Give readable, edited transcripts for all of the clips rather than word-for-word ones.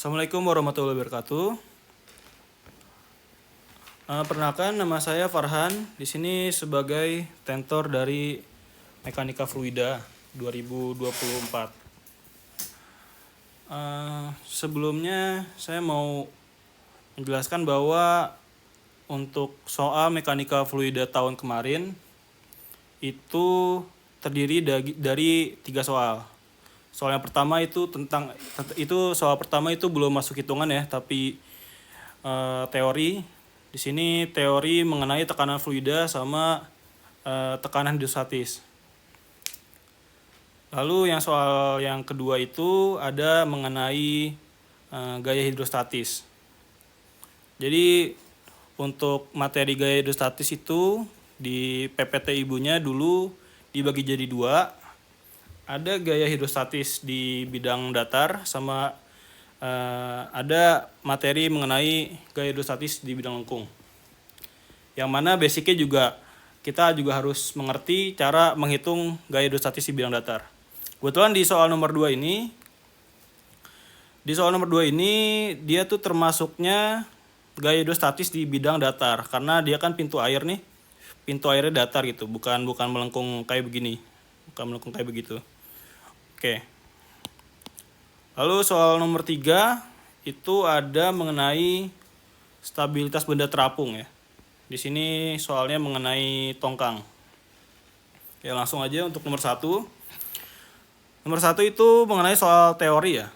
Assalamualaikum warahmatullahi wabarakatuh. Perkenalkan, nama saya Farhan. Di sini sebagai tentor dari Mekanika Fluida 2024. Sebelumnya saya mau menjelaskan bahwa untuk soal Mekanika Fluida tahun kemarin itu terdiri dari 3 soal. Soal yang pertama itu soal pertama itu belum masuk hitungan ya, tapi teori. Di sini teori mengenai tekanan fluida sama tekanan hidrostatis. Lalu yang soal yang kedua itu ada mengenai gaya hidrostatis. Jadi untuk materi gaya hidrostatis itu di PPT ibunya dulu dibagi jadi 2. Ada gaya hidrostatis di bidang datar sama ada materi mengenai gaya hidrostatis di bidang lengkung. Yang mana basicnya kita juga harus mengerti cara menghitung gaya hidrostatis di bidang datar. Kebetulan di soal nomor 2 ini dia tuh termasuknya gaya hidrostatis di bidang datar karena dia kan pintu air nih. Pintu airnya datar gitu, bukan melengkung kayak begini. Bukan melengkung kayak begitu. Oke. Lalu soal nomor 3 itu ada mengenai stabilitas benda terapung ya. Di sini soalnya mengenai tongkang. Oke, langsung aja untuk nomor 1. Nomor 1 itu mengenai soal teori ya.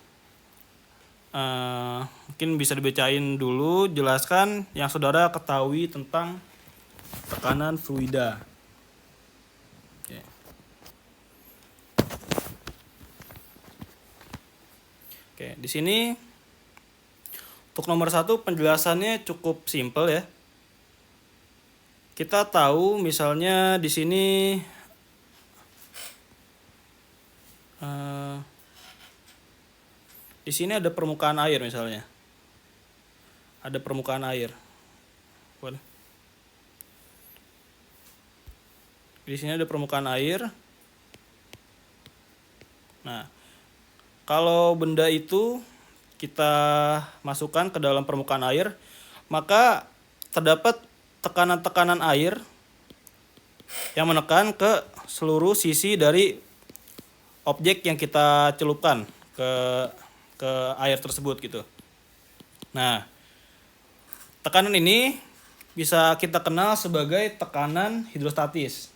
Mungkin bisa dibacain dulu, jelaskan yang saudara ketahui tentang tekanan fluida. Oke, di sini untuk nomor 1 penjelasannya cukup simpel ya. Kita tahu misalnya di sini ada permukaan air misalnya. Ada permukaan air. Di sini ada permukaan air. Nah, kalau benda itu kita masukkan ke dalam permukaan air, maka terdapat tekanan-tekanan air yang menekan ke seluruh sisi dari objek yang kita celupkan ke air tersebut gitu. Nah, tekanan ini bisa kita kenal sebagai tekanan hidrostatis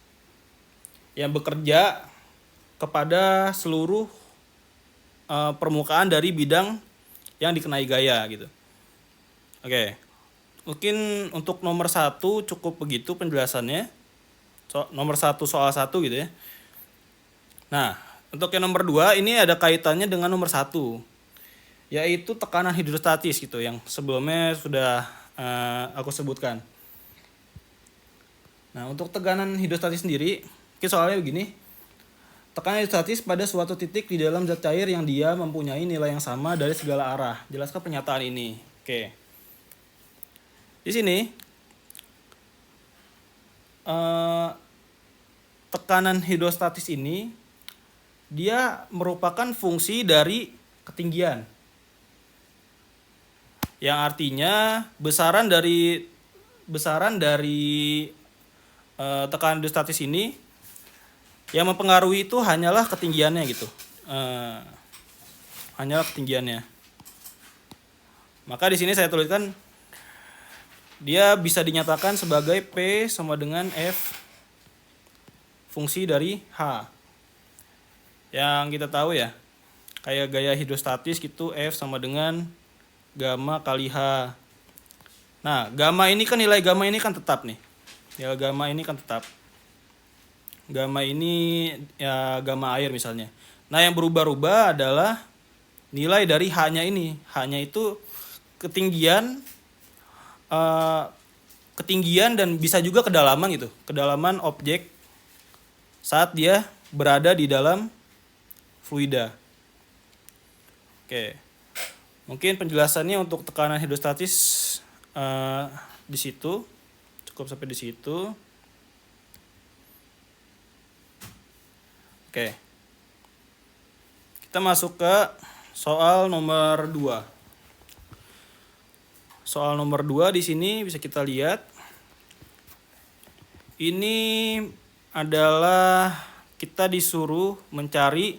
yang bekerja kepada seluruh permukaan dari bidang yang dikenai gaya gitu. Oke. Mungkin untuk nomor 1 cukup begitu penjelasannya. Nomor 1 soal 1 gitu ya. Nah, untuk yang nomor 2 ini ada kaitannya dengan nomor 1, yaitu tekanan hidrostatis gitu yang sebelumnya sudah aku sebutkan. Nah, untuk tekanan hidrostatis sendiri, soalnya begini. Tekanan hidrostatis pada suatu titik di dalam zat cair yang dia mempunyai nilai yang sama dari segala arah. Jelaskan pernyataan ini. Oke. Di sini tekanan hidrostatis ini dia merupakan fungsi dari ketinggian. Yang artinya besaran dari tekanan hidrostatis ini yang mempengaruhi itu hanyalah ketinggiannya gitu. Hanyalah ketinggiannya. Maka di sini saya tuliskan dia bisa dinyatakan sebagai P sama dengan F fungsi dari H. Yang kita tahu ya, kayak gaya hidrostatis gitu, F sama dengan gamma kali H. Nah, nilai gamma ini kan tetap nih. Ya, gamma ini kan tetap. Gamma ini ya gamma air misalnya. Nah, yang berubah-ubah adalah nilai dari H-nya ini. H-nya itu ketinggian dan bisa juga kedalaman gitu. Kedalaman objek saat dia berada di dalam fluida. Oke. Mungkin penjelasannya untuk tekanan hidrostatis di situ. Cukup sampai di situ. Oke. Kita masuk ke soal nomor 2. soal nomor 2 di sini bisa kita lihat. Ini adalah kita disuruh mencari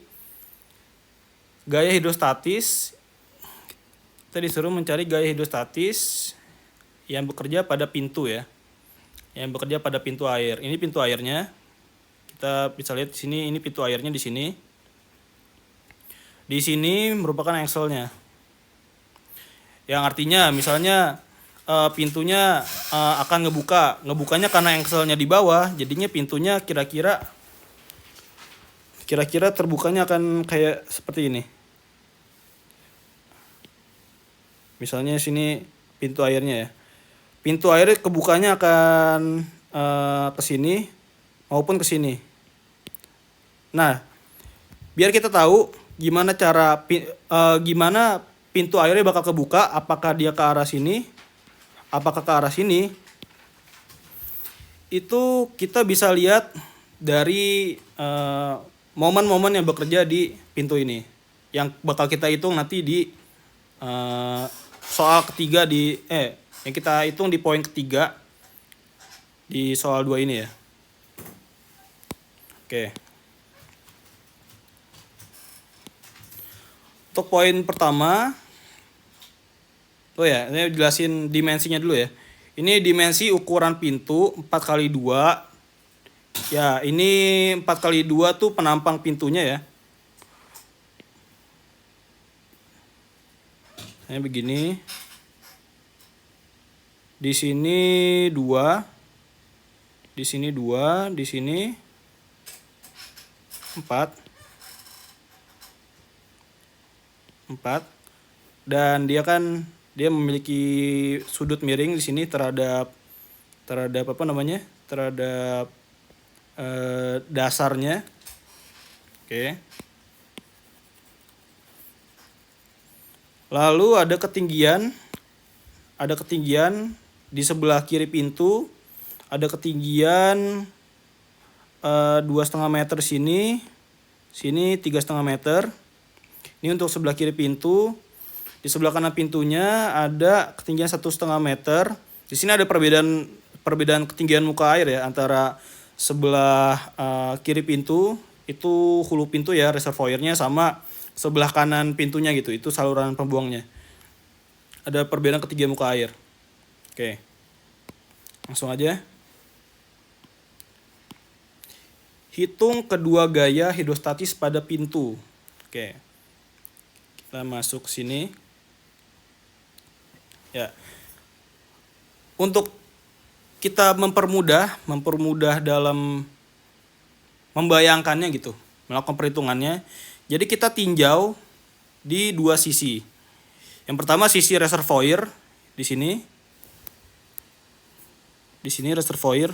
gaya hidrostatis. Kita disuruh mencari gaya hidrostatis yang bekerja pada pintu ya. Yang bekerja pada pintu air. Ini pintu airnya. Kita bisa lihat di sini, ini pintu airnya di sini. Di sini merupakan akselnya. Yang artinya misalnya pintunya akan ngebukanya karena akselnya di bawah, jadinya pintunya kira-kira terbukanya akan kayak seperti ini. Misalnya sini pintu airnya ya. Pintu air kebukanya akan ke sini maupun ke sini. Nah, biar kita tahu gimana gimana pintu airnya bakal kebuka, apakah dia ke arah sini, apakah ke arah sini. Itu kita bisa lihat dari momen-momen yang bekerja di pintu ini. Yang bakal kita hitung nanti di soal ketiga yang kita hitung di poin ketiga di soal 2 ini ya. Oke. Untuk poin pertama, ini jelasin dimensinya dulu ya. Ini dimensi ukuran pintu 4x2. Ya, ini 4x2 tuh penampang pintunya ya. Ini begini. Di sini 2. Di sini 2, di sini 4. Dan dia memiliki sudut miring di sini terhadap dasarnya. Oke. Lalu ada ketinggian di sebelah kiri pintu, ada ketinggian 2,5 meter sini 3,5 meter. Ini untuk sebelah kiri pintu. Di sebelah kanan pintunya ada ketinggian 1,5 meter. Di sini ada perbedaan ketinggian muka air ya, antara sebelah kiri pintu itu hulu pintu ya, reservoirnya, sama sebelah kanan pintunya gitu, itu saluran pembuangnya. Ada perbedaan ketinggian muka air. Oke. Langsung aja. Hitung kedua gaya hidrostatis pada pintu. Oke. Kita masuk sini. Ya. Untuk kita mempermudah dalam membayangkannya gitu, melakukan perhitungannya. Jadi kita tinjau di dua sisi. Yang pertama sisi reservoir di sini. Di sini reservoir.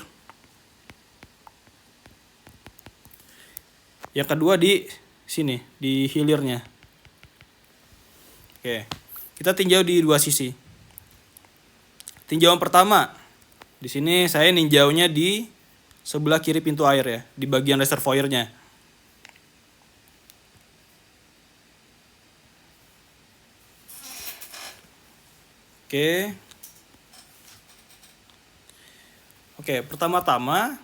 Yang kedua di sini, di hilirnya. Oke. Kita tinjau di dua sisi. Tinjauan pertama, di sini saya ninjaunya di sebelah kiri pintu air ya, di bagian reservoirnya. Oke, pertama-tama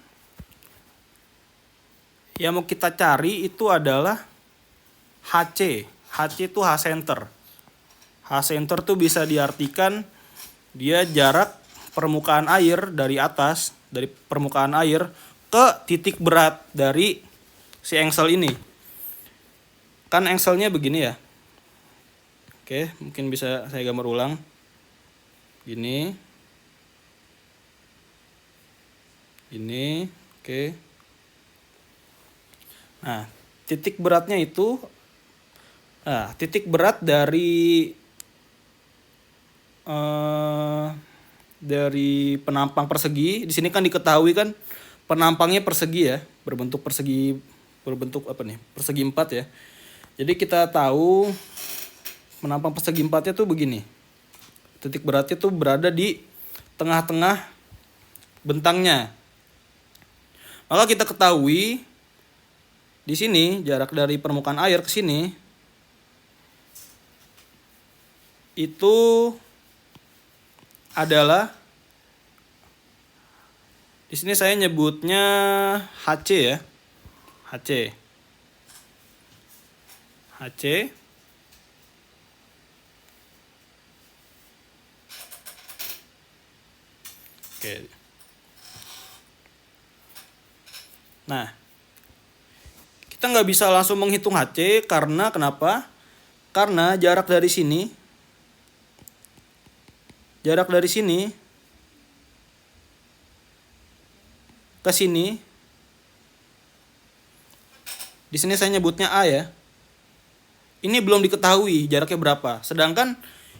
yang mau kita cari itu adalah HC. HC itu H center. H center tuh bisa diartikan dia jarak permukaan air dari atas, dari permukaan air ke titik berat dari si engsel ini. Kan engselnya begini ya. Oke, mungkin bisa saya gambar ulang. Gini. Ini, oke. Nah, titik beratnya itu, titik berat dari penampang persegi. Di sini kan diketahui kan penampangnya persegi ya, berbentuk persegi 4 ya. Jadi kita tahu penampang persegi 4-nya tuh begini. Titik beratnya tuh berada di tengah-tengah bentangnya. Maka kita ketahui di sini jarak dari permukaan air ke sini itu adalah, di sini saya nyebutnya HC ya. HC. HC. Oke. Nah, kita nggak bisa langsung menghitung HC karena kenapa? Karena jarak dari sini ke sini, di sini saya nyebutnya A ya. Ini belum diketahui jaraknya berapa. Sedangkan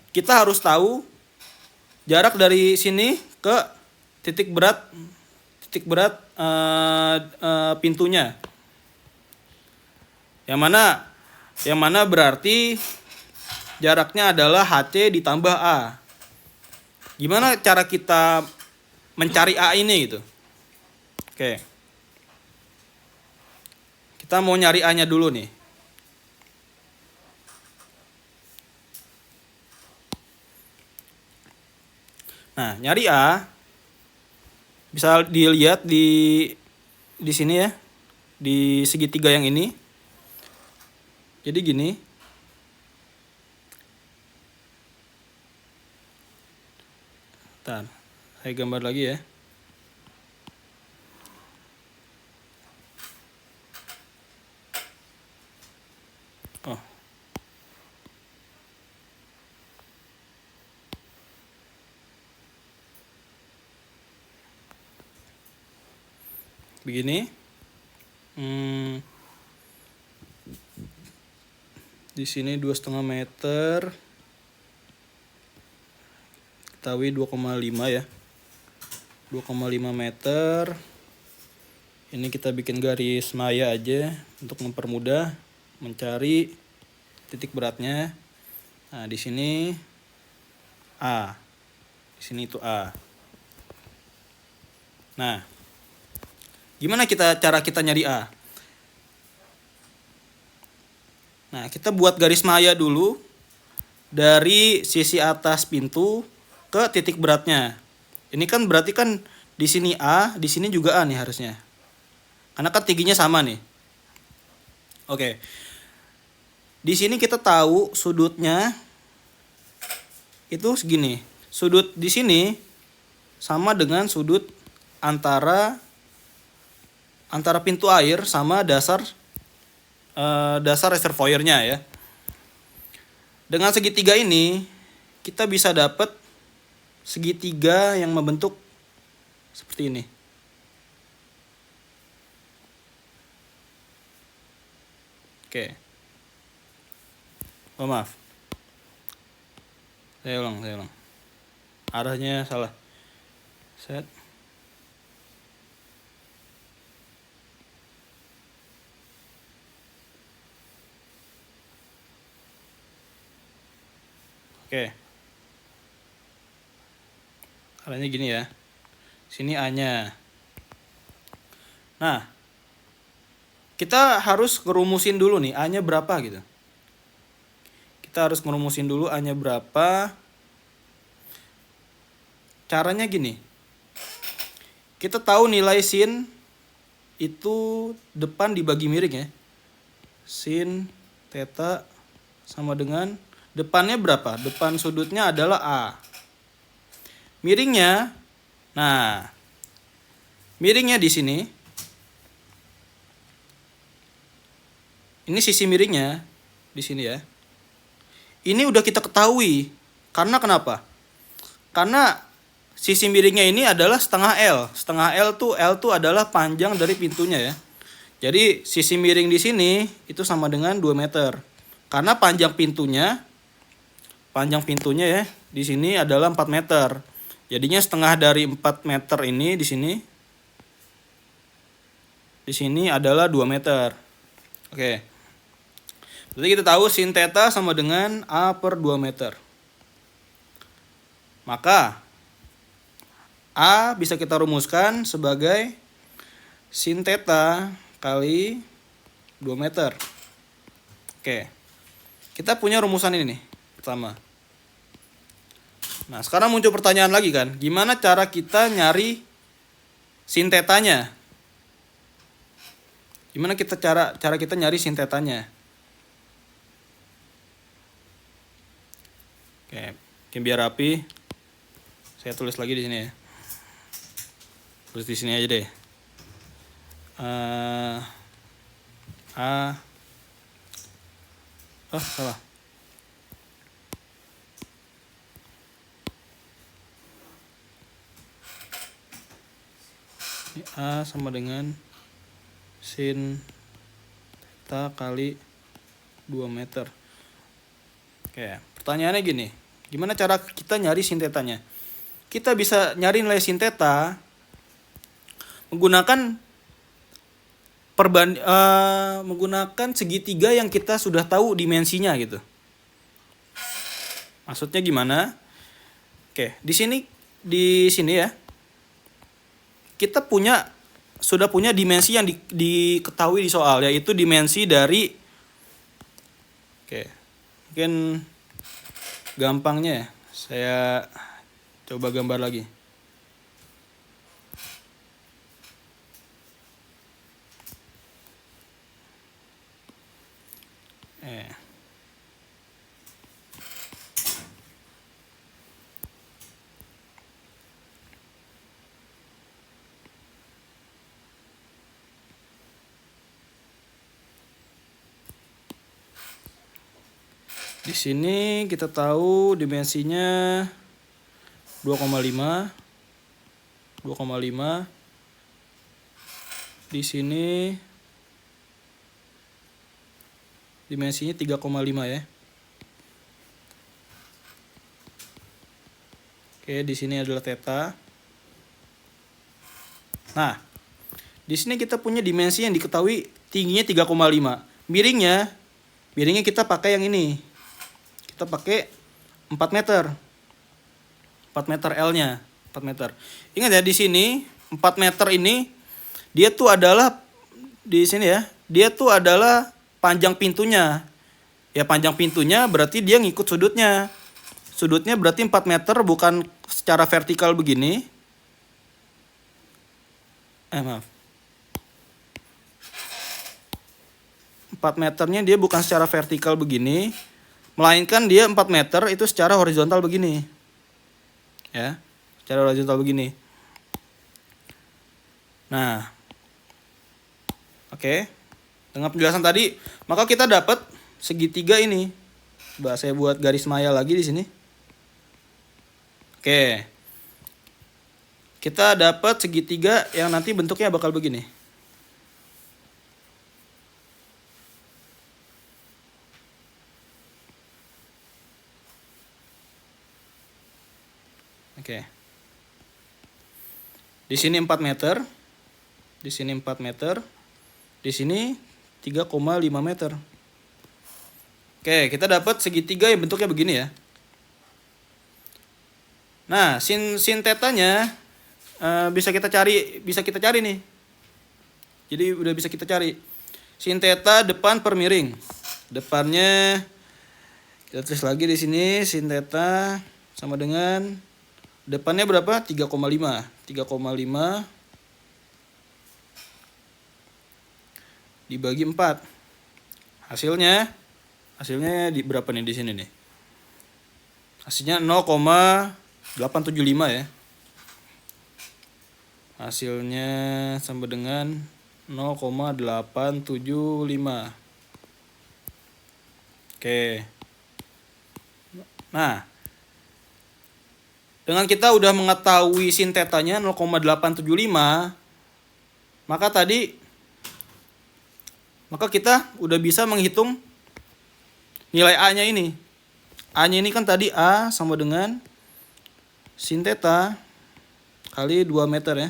kita harus tahu jarak dari sini ke titik berat pintunya. Yang mana berarti jaraknya adalah HC ditambah A. Gimana cara kita mencari A ini gitu? Oke. Kita mau nyari A-nya dulu nih. Nah, nyari A bisa dilihat di sini ya. Di segitiga yang ini. Jadi gini. Bentar, saya gambar lagi ya. Oh. Begini. Di sini 2,5 meter. Ketahui 2,5 ya. 2,5 meter. Ini kita bikin garis maya aja untuk mempermudah mencari titik beratnya. Nah, di sini A. Di sini itu A. Nah, gimana cara kita nyari A? Nah, kita buat garis maya dulu dari sisi atas pintu ke titik beratnya. Ini kan berarti kan di sini A, di sini juga A nih harusnya. Karena kan tingginya sama nih. Oke. Di sini kita tahu sudutnya itu segini. Sudut di sini sama dengan sudut antara pintu air sama dasar reservoirnya ya. Dengan segitiga ini kita bisa dapat segitiga yang membentuk seperti ini. Oke. Oh, maaf. Saya ulang. Arahnya salah. Set. Oke. Arahnya gini ya. Sini A-nya. Nah, kita harus ngerumusin dulu nih A-nya berapa gitu. Kita harus ngerumusin dulu A-nya berapa. Caranya gini. Kita tahu nilai sin itu depan dibagi miring ya. Sin theta sama dengan depannya berapa? Depan sudutnya adalah A. Miringnya, nah, miringnya di sini. Ini sisi miringnya di sini ya. Ini udah kita ketahui. Karena kenapa? Karena sisi miringnya ini adalah setengah L. Setengah L tuh adalah panjang dari pintunya ya. Jadi sisi miring di sini itu sama dengan 2 meter. Karena panjang pintunya ya di sini adalah 4 meter. Jadinya setengah dari 4 meter ini di sini. Di sini adalah 2 meter. Oke. Berarti kita tahu sin theta sama dengan A per 2 meter. Maka A bisa kita rumuskan sebagai sin theta kali 2 meter. Oke. Kita punya rumusan ini nih. Pertama. Nah, sekarang muncul pertanyaan lagi kan, gimana cara kita nyari sin tetanya? Gimana cara kita nyari sin tetanya? Oke, biar rapi, saya tulis lagi di sini ya. Tulis di sini aja deh. Salah. Ini A sama dengan sin theta kali 2 meter. Oke, pertanyaannya gini. Gimana cara kita nyari sin tetanya? Kita bisa nyari nilai sin theta menggunakan menggunakan segitiga yang kita sudah tahu dimensinya gitu. Maksudnya gimana? Oke, di sini ya. Kita sudah punya dimensi yang diketahui di soal, yaitu dimensi dari, mungkin gampangnya ya, saya coba gambar lagi. Di sini kita tahu dimensinya 2,5. Di sini dimensinya 3,5 ya. Oke, di sini adalah theta. Nah, di sini kita punya dimensi yang diketahui tingginya 3,5. Miringnya kita pakai yang ini. Kita pakai 4 meter. 4 meter L-nya, 4 meter. Ingat ya, di sini 4 meter ini dia tuh adalah di sini ya. Dia tuh adalah panjang pintunya. Ya, panjang pintunya berarti dia ngikut sudutnya. Sudutnya berarti 4 meter, bukan secara vertikal begini. Maaf. 4 meternya dia bukan secara vertikal begini, melainkan dia 4 meter itu secara horizontal begini. Ya, secara horizontal begini. Nah, oke. Dengan penjelasan tadi, maka kita dapat segitiga ini. Coba saya buat garis maya lagi di sini. Oke. Kita dapat segitiga yang nanti bentuknya bakal begini. Oke. Di sini 4 meter. Di sini 4 meter. Di sini 3,5 meter. Oke, kita dapat segitiga yang bentuknya begini ya. Nah, sin tetanya bisa kita cari nih. Jadi udah bisa kita cari. Sin theta depan per miring. Depannya kita tulis lagi di sini, sin theta sama dengan depannya berapa? 3,5. 3,5 dibagi 4. Hasilnya berapa nih di sini nih? Hasilnya 0,875 ya. Hasilnya sama dengan 0,875. Oke. Nah, dengan kita udah mengetahui sin tetanya 0,875, maka kita udah bisa menghitung nilai A-nya ini. A-nya ini kan tadi A sama dengan sin theta kali 2 meter ya.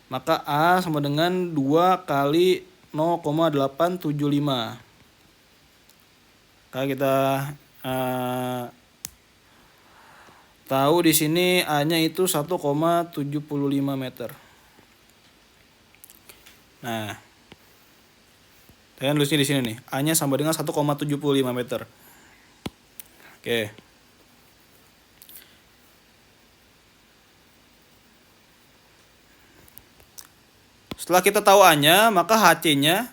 Maka A sama dengan 2 kali 0,875. Kalau kita tahu di sini A-nya itu 1,75 meter. Nah, saya nulisnya di sini nih. A-nya sama dengan 1,75 meter. Oke. Setelah kita tahu A-nya, maka HC-nya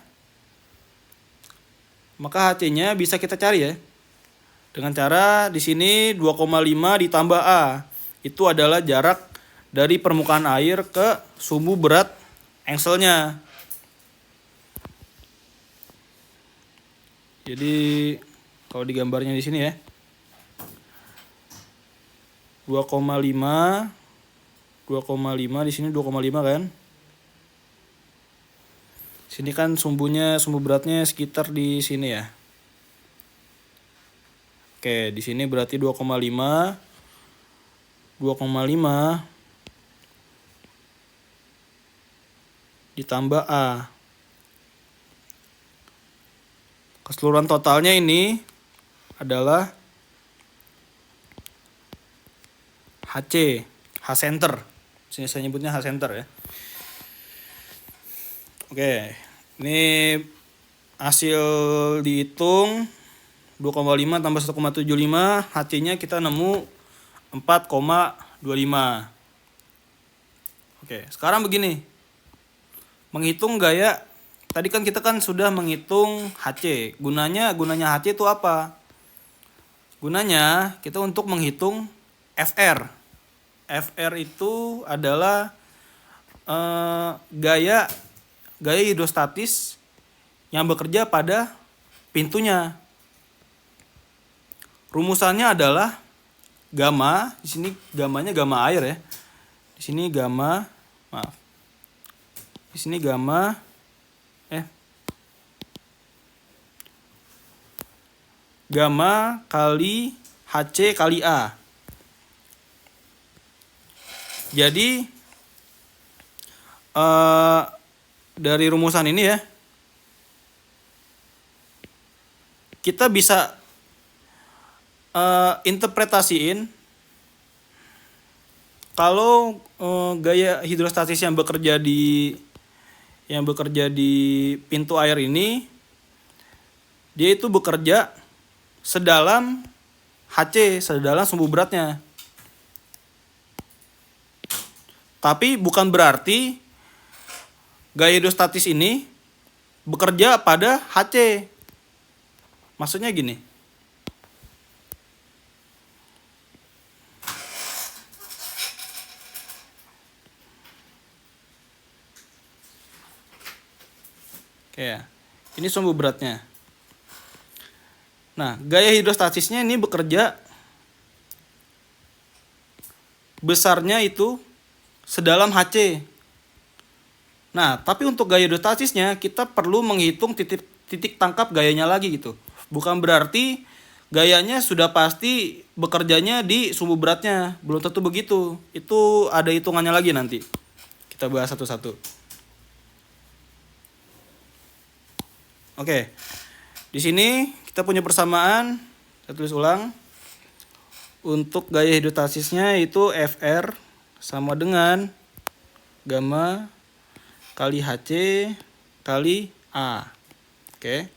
bisa kita cari ya. Dengan cara di sini 2,5 ditambah A. Itu adalah jarak dari permukaan air ke sumbu berat engselnya. Jadi kalau digambarnya di sini ya. 2,5 di sini 2,5 kan. Sini kan sumbu beratnya sekitar di sini ya. Oke, di sini berarti 2,5 ditambah A. Keseluruhan totalnya ini adalah HC, H center. Sini saya nyebutnya H center ya. Oke, ini hasil dihitung 2,5 tambah 1,75, HC-nya kita nemu 4,25. Oke, sekarang begini. Menghitung gaya, tadi kan kita sudah menghitung HC. Gunanya HC itu apa? Gunanya kita untuk menghitung FR. FR itu adalah gaya hidrostatis yang bekerja pada pintunya. Rumusannya adalah gamma, di sini gamanya gamma air ya. Di sini gamma, maaf. Di sini gamma gamma kali HC kali A. Jadi dari rumusan ini ya, kita bisa interpretasiin kalau gaya hidrostatis yang bekerja di pintu air ini, dia itu bekerja sedalam HC, sedalam sumbu beratnya. Tapi bukan berarti gaya hidrostatis ini bekerja pada HC. Maksudnya gini. Oke ya. Ini sumbu beratnya. Nah, gaya hidrostatisnya ini bekerja besarnya itu sedalam HC. Nah, tapi untuk gaya hidrostatisnya kita perlu menghitung titik tangkap gayanya lagi gitu. Bukan berarti gayanya sudah pasti bekerjanya di sumbu beratnya. Belum tentu begitu. Itu ada hitungannya lagi nanti. Kita bahas satu-satu. Oke. Di sini kita punya persamaan. Saya tulis ulang. Untuk gaya hidrostatisnya itu FR sama dengan gamma kali HC kali A. Oke.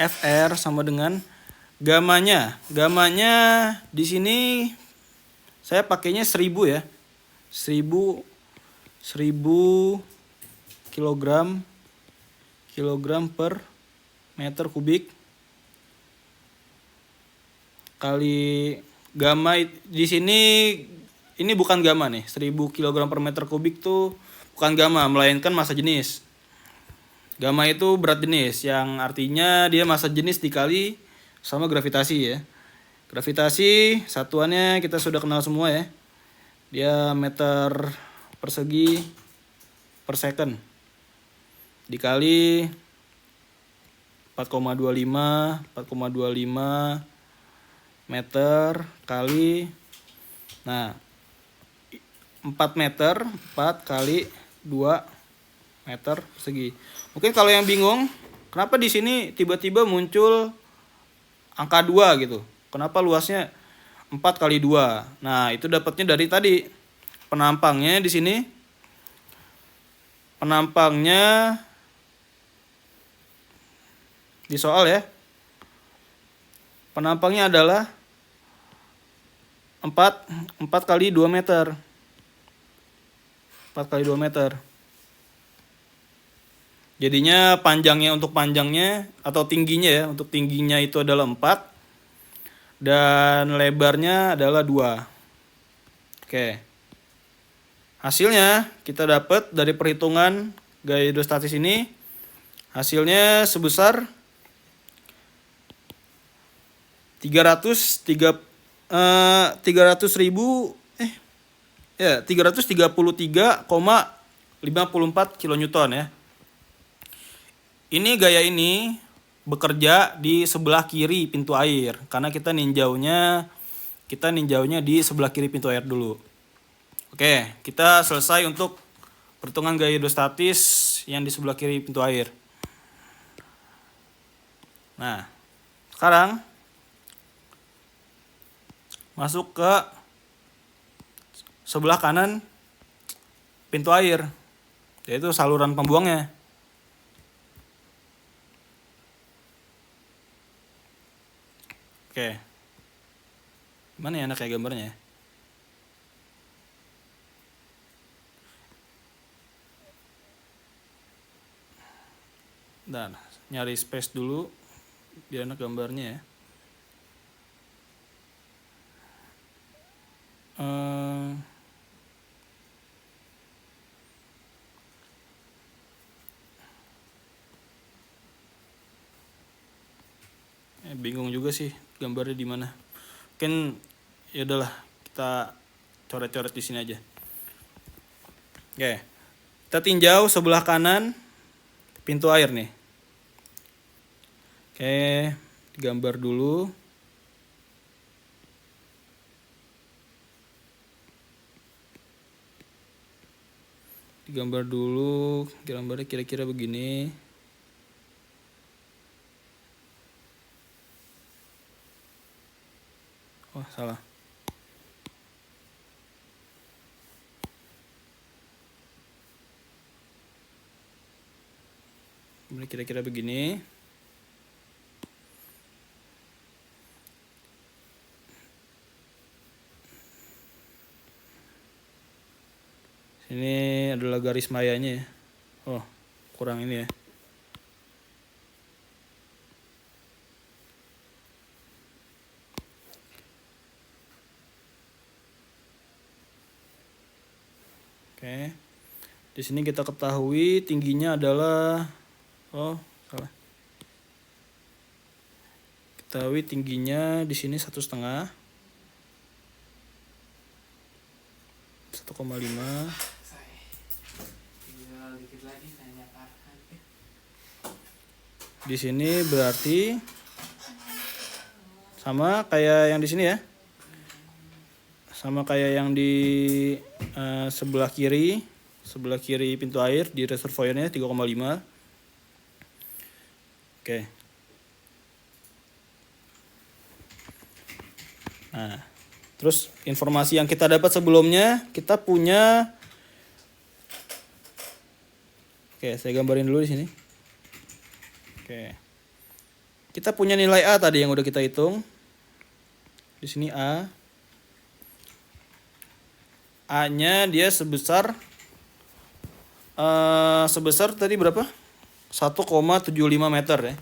FR sama dengan gamanya. Gamanya di sini saya pakainya 1000 ya. 1000 kilogram per meter kubik kali gamma di sini. Ini bukan gamma nih, 1000 kg per meter kubik tuh bukan gamma, melainkan massa jenis. Gamma itu berat jenis, yang artinya dia massa jenis dikali sama gravitasi ya. Gravitasi satuannya kita sudah kenal semua ya. Dia meter persegi per second. Dikali 4,25 meter kali, nah 4 meter 4 kali 2 meter persegi. Mungkin kalau yang bingung, kenapa di sini tiba-tiba muncul angka 2 gitu? Kenapa luasnya 4 kali 2? Nah, itu dapatnya dari tadi. Penampangnya di sini. Penampangnya di soal ya. Penampangnya adalah 4 kali 2 meter. 4 kali 2 meter. Jadinya untuk panjangnya atau tingginya ya, untuk tingginya itu adalah 4 dan lebarnya adalah 2. Oke. Hasilnya kita dapat dari perhitungan gaya hidrostatis ini, hasilnya sebesar 333,54 kilonewton ya. Ini gaya ini bekerja di sebelah kiri pintu air karena kita ninjaunya di sebelah kiri pintu air dulu. Oke, kita selesai untuk perhitungan gaya hidrostatis yang di sebelah kiri pintu air. Nah, sekarang masuk ke sebelah kanan pintu air, yaitu saluran pembuangnya. Oke, gimana ya kayak gambarnya? Dan nyari space dulu biar enak gambarnya ya. Bingung juga sih gambarnya di mana. Mungkin ya udahlah, kita coret-coret di sini aja. Oke. Kita tinjau sebelah kanan pintu air nih. Oke, gambar dulu. Gambar dulu, gambarnya kira-kira begini. Oh, salah. Ini kira-kira begini. Ini adalah garis mayanya ya. Oh, kurang ini ya. Oke. Di sini kita ketahui tingginya adalah salah. Ketahui tingginya di sini 1,5. 1,5. Di sini berarti sama kayak yang di sini ya. Sama kayak yang di sebelah kiri pintu air di reservoirnya 3,5. Oke. Nah, terus informasi yang kita dapat sebelumnya, kita punya. Oke, saya gambarin dulu di sini. Oke. Kita punya nilai A tadi yang udah kita hitung. Di sini A. A-nya dia sebesar tadi berapa? 1,75 meter ya.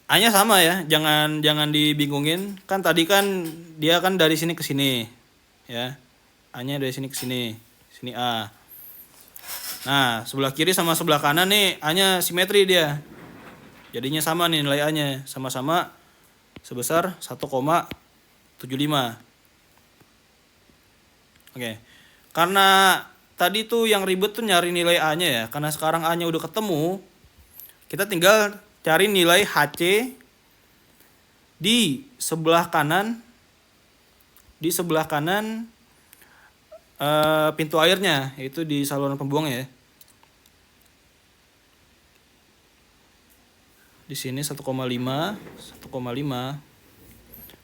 A-nya sama ya, jangan dibingungin. Kan tadi kan dia kan dari sini ke sini ya. A-nya dari sini ke sini. Sini A. Nah, sebelah kiri sama sebelah kanan nih A-nya simetri dia. Jadinya sama nih nilai A-nya, sama-sama sebesar 1,75. Oke. Karena tadi tuh yang ribet tuh nyari nilai A-nya ya. Karena sekarang A-nya udah ketemu, kita tinggal cari nilai HC di sebelah kanan pintu airnya, yaitu di saluran pembuangnya ya. Di sini 1,5.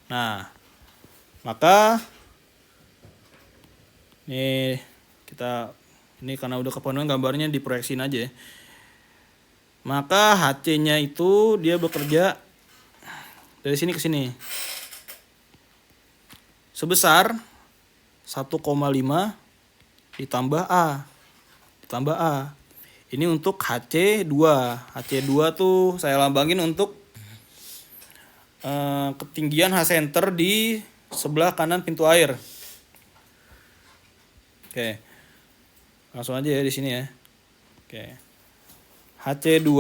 Nah, maka ini karena udah kepenuhan gambarnya diproyeksiin aja ya. Maka HC-nya itu dia bekerja dari sini ke sini sebesar 1,5 ditambah A. Ini untuk HC2. HC2 tuh saya lambangin untuk ketinggian H center di sebelah kanan pintu air. Oke. Langsung aja ya di sini ya. Oke. HC2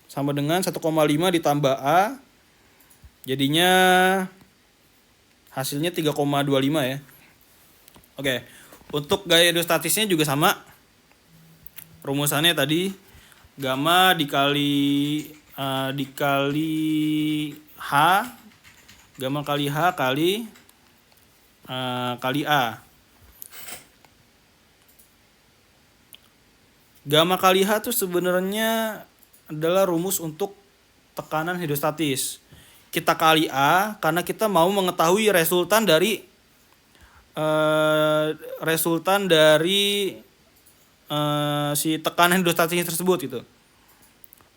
sama dengan 1,5 ditambah A. Jadinya hasilnya 3,25 ya. Oke. Untuk gaya hidrostatisnya juga sama. Rumusannya tadi gamma dikali H, gamma kali H kali A. Gamma kali H itu sebenarnya adalah rumus untuk tekanan hidrostatis. Kita kali A karena kita mau mengetahui resultan dari si tekanan hidrostatis tersebut gitu.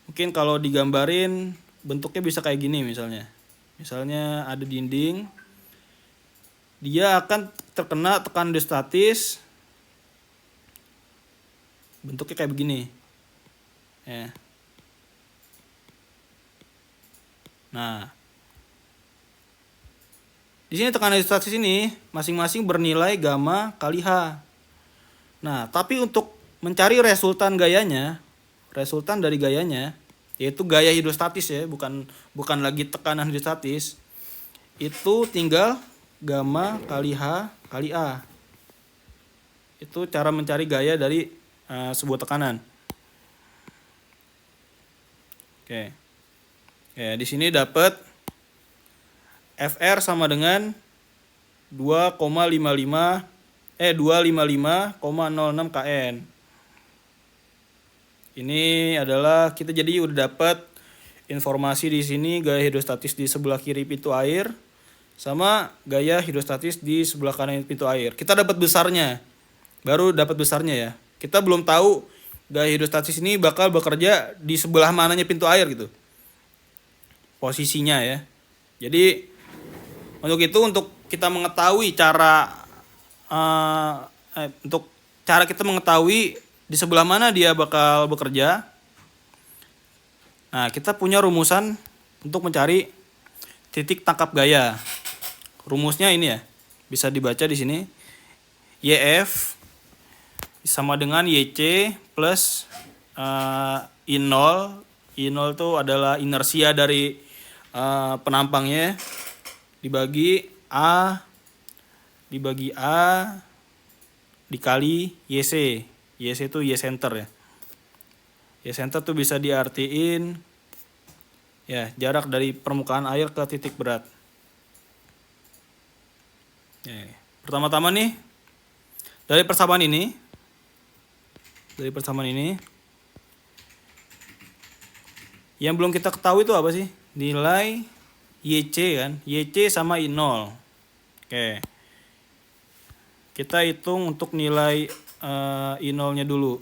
Mungkin kalau digambarin bentuknya bisa kayak gini misalnya. Misalnya ada dinding, dia akan terkena tekanan hidrostatis. Bentuknya kayak begini. Ya. Nah, di sini tekanan hidrostatis ini masing-masing bernilai gamma kali H. Nah, tapi untuk mencari resultan dari gayanya, yaitu gaya hidrostatis ya, bukan lagi tekanan hidrostatis, itu tinggal gamma kali H kali A. Itu cara mencari gaya dari sebuah tekanan. Oke. Ya, di sini dapat FR sama dengan 255,06 kN. Ini adalah kita jadi udah dapat informasi di sini gaya hidrostatis di sebelah kiri pintu air sama gaya hidrostatis di sebelah kanan pintu air. Kita dapat besarnya. Baru dapat besarnya ya. Kita belum tahu gaya hidrostatis ini bakal bekerja di sebelah mananya pintu air gitu. Posisinya ya. Jadi untuk kita mengetahui untuk cara kita mengetahui di sebelah mana dia bakal bekerja. Nah, kita punya rumusan untuk mencari titik tangkap gaya. Rumusnya ini ya. Bisa dibaca di sini. YF sama dengan YC plus I0. I0 itu adalah inersia dari penampangnya dibagi A dikali YC. YC itu Y center ya. Y center tuh bisa diartiin ya jarak dari permukaan air ke titik berat. Pertama-tama nih dari persamaan ini yang belum kita ketahui itu apa sih? Nilai YC kan. YC sama I0. Oke. Kita hitung untuk nilai I0-nya dulu.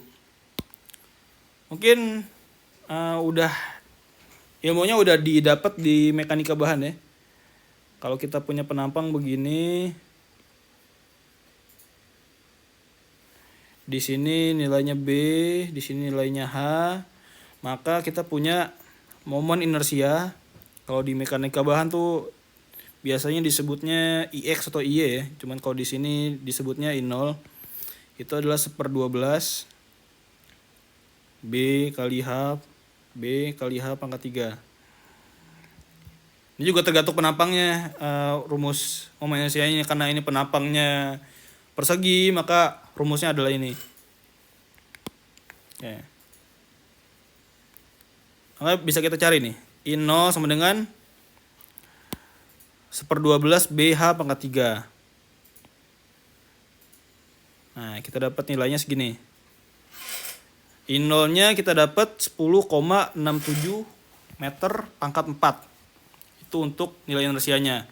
Mungkin ilmunya udah didapat di mekanika bahan ya. Kalau kita punya penampang begini, di sini nilainya B, di sini nilainya H, maka kita punya momen inersia. Kalau di mekanika bahan tuh biasanya disebutnya IX atau IY ya. Cuman kalau di sini disebutnya I0. Itu adalah 1/12 B kali H pangkat 3. Ini juga tergantung penampangnya, rumus momen inersianya, karena ini penampangnya persegi maka rumusnya adalah ini. Oke. Maka bisa kita cari nih. I0 sama dengan 1/12 BH pangkat 3. Nah, kita dapat nilainya segini. I0-nya kita dapat 10,67 meter pangkat 4. Itu untuk nilai inersianya.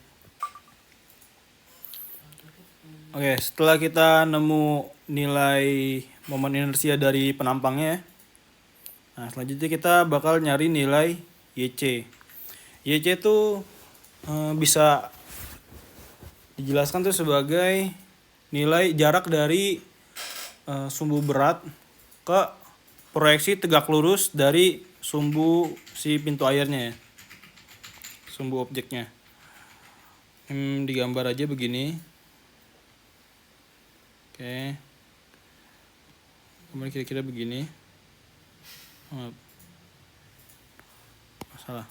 Oke, setelah kita nemu nilai momen inersia dari penampangnya, nah selanjutnya kita bakal nyari nilai YC. YC itu bisa dijelaskan tuh sebagai nilai jarak dari sumbu berat ke proyeksi tegak lurus dari sumbu si pintu airnya ya. Sumbu objeknya. Digambar aja begini. Oke. Kemudian kira-kira begini. Salah.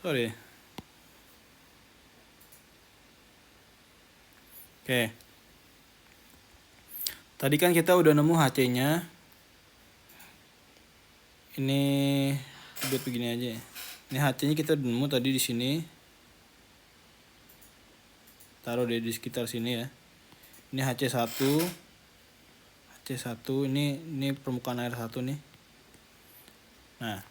Sorry. Oke. Tadi kan kita udah nemu HC-nya. Ini buat begini aja ya. Ini HC-nya kita udah nemu tadi di sini. Taruh di sekitar sini ya. Ini HC1. HC1 ini permukaan air 1 nih. Nah.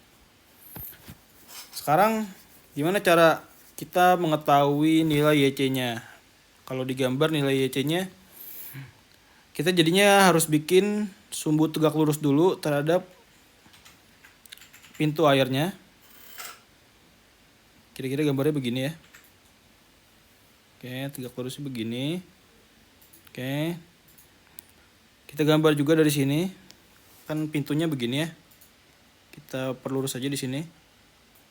Sekarang gimana cara kita mengetahui nilai YC-nya? Kalau digambar nilai YC-nya, kita jadinya harus bikin sumbu tegak lurus dulu terhadap pintu airnya. Kira-kira gambarnya begini ya. Oke, tegak lurusnya begini. Oke. Kita gambar juga dari sini. Kan pintunya begini ya. Kita perlurus aja di sini.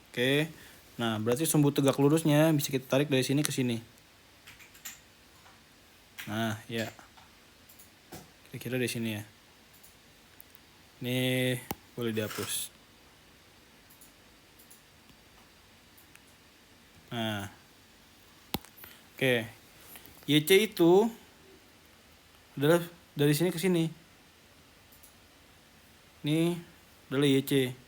Oke. Nah, berarti sumbu tegak lurusnya bisa kita tarik dari sini ke sini. Nah, ya. Kira-kira di sini ya. Ini boleh dihapus. Nah. Oke. YC itu adalah dari sini ke sini. Ini adalah YC.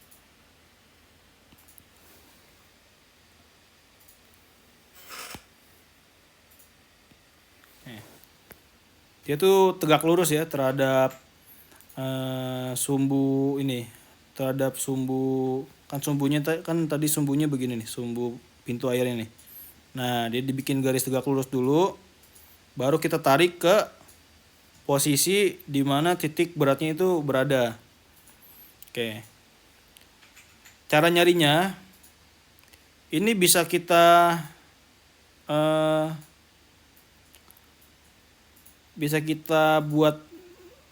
Dia tuh tegak lurus ya terhadap sumbu ini, terhadap sumbu, kan sumbunya kan tadi sumbunya begini nih, sumbu pintu air ini. Nah, dia dibikin garis tegak lurus dulu, baru kita tarik ke posisi di mana titik beratnya itu berada. Oke. Cara nyarinya ini bisa kita buat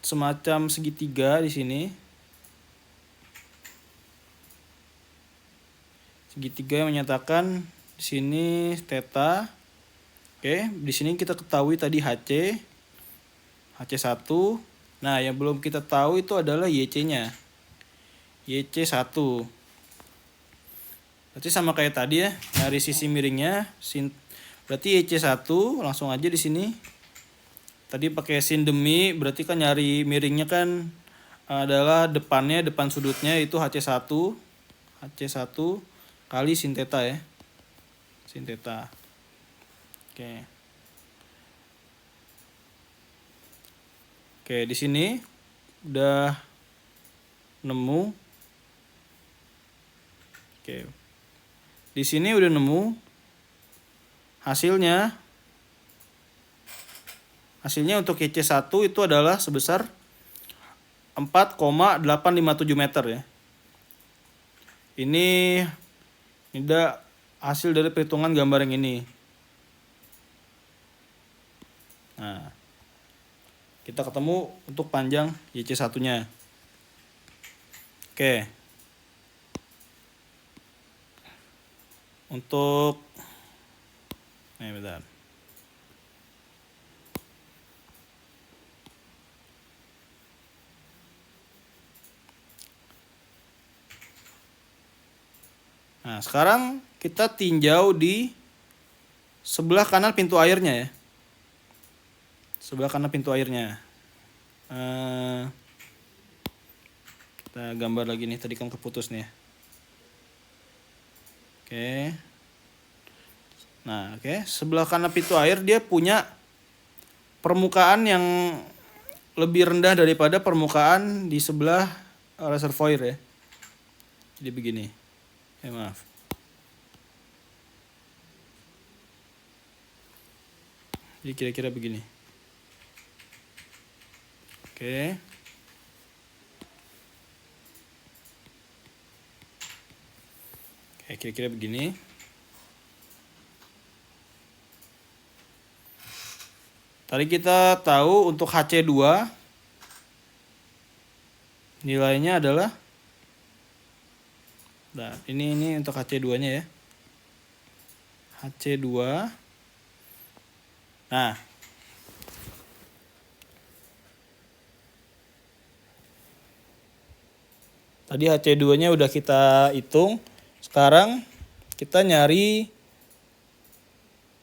semacam segitiga di sini. Segitiga yang menyatakan di sini theta. Oke, di sini kita ketahui tadi HC1. Nah, yang belum kita tahu itu adalah YC-nya. YC1. Berarti sama kayak tadi ya, dari sisi miringnya. Berarti YC1 langsung aja di sini. Tadi pakai sin demi, berarti kan nyari miringnya kan adalah depan sudutnya itu HC1 kali sin theta ya. Sin theta. Oke. Oke, di sini udah nemu. Oke. Di sini udah nemu hasilnya. Hasilnya untuk YC1 itu adalah sebesar 4,857 meter ya. Ini udah hasil dari perhitungan gambar yang ini. Nah, kita ketemu untuk panjang YC1-nya. Oke. Untuk bentar. Nah, sekarang kita tinjau di sebelah kanan pintu airnya ya. Sebelah kanan pintu airnya. Kita gambar lagi nih, tadi kan keputus nih ya. Oke. Nah, oke. Sebelah kanan pintu air dia punya permukaan yang lebih rendah daripada permukaan di sebelah reservoir ya. Jadi begini. Maaf. Jadi kira-kira begini. Oke. Oke, kira-kira begini. Tadi kita tahu untuk HC2 nilainya adalah, nah ini untuk HC2-nya ya. HC2. Nah, tadi HC2-nya udah kita hitung. Sekarang kita nyari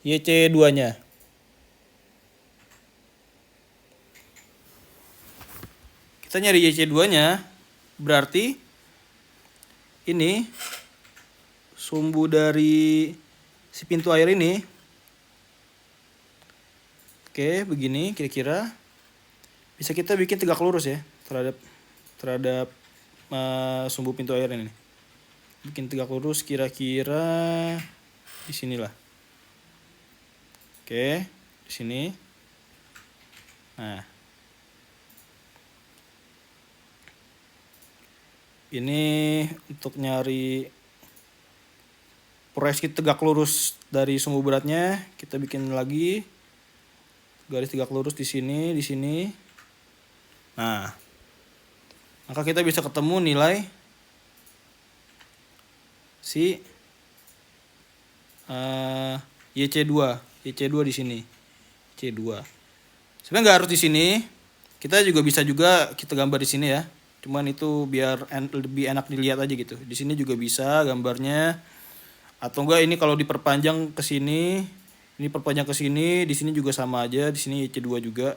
YC2-nya. Kita nyari YC2-nya, berarti ini sumbu dari si pintu air ini. Oke, begini kira-kira. Bisa kita bikin tegak lurus ya terhadap sumbu pintu air ini. Bikin tegak lurus kira-kira di sinilah. Oke, di sini. Nah, ini untuk nyari proyeksi tegak lurus dari sumbu beratnya, kita bikin lagi garis tegak lurus di sini, di sini. Nah, maka kita bisa ketemu nilai si YC2 di sini. YC2. Sebenarnya nggak harus di sini. Kita bisa kita gambar di sini ya. Cuman itu biar lebih enak dilihat aja gitu. Di sini juga bisa gambarnya. Atau enggak ini kalau diperpanjang ke sini, ini perpanjang ke sini, di sini juga sama aja, di sini YC2 juga.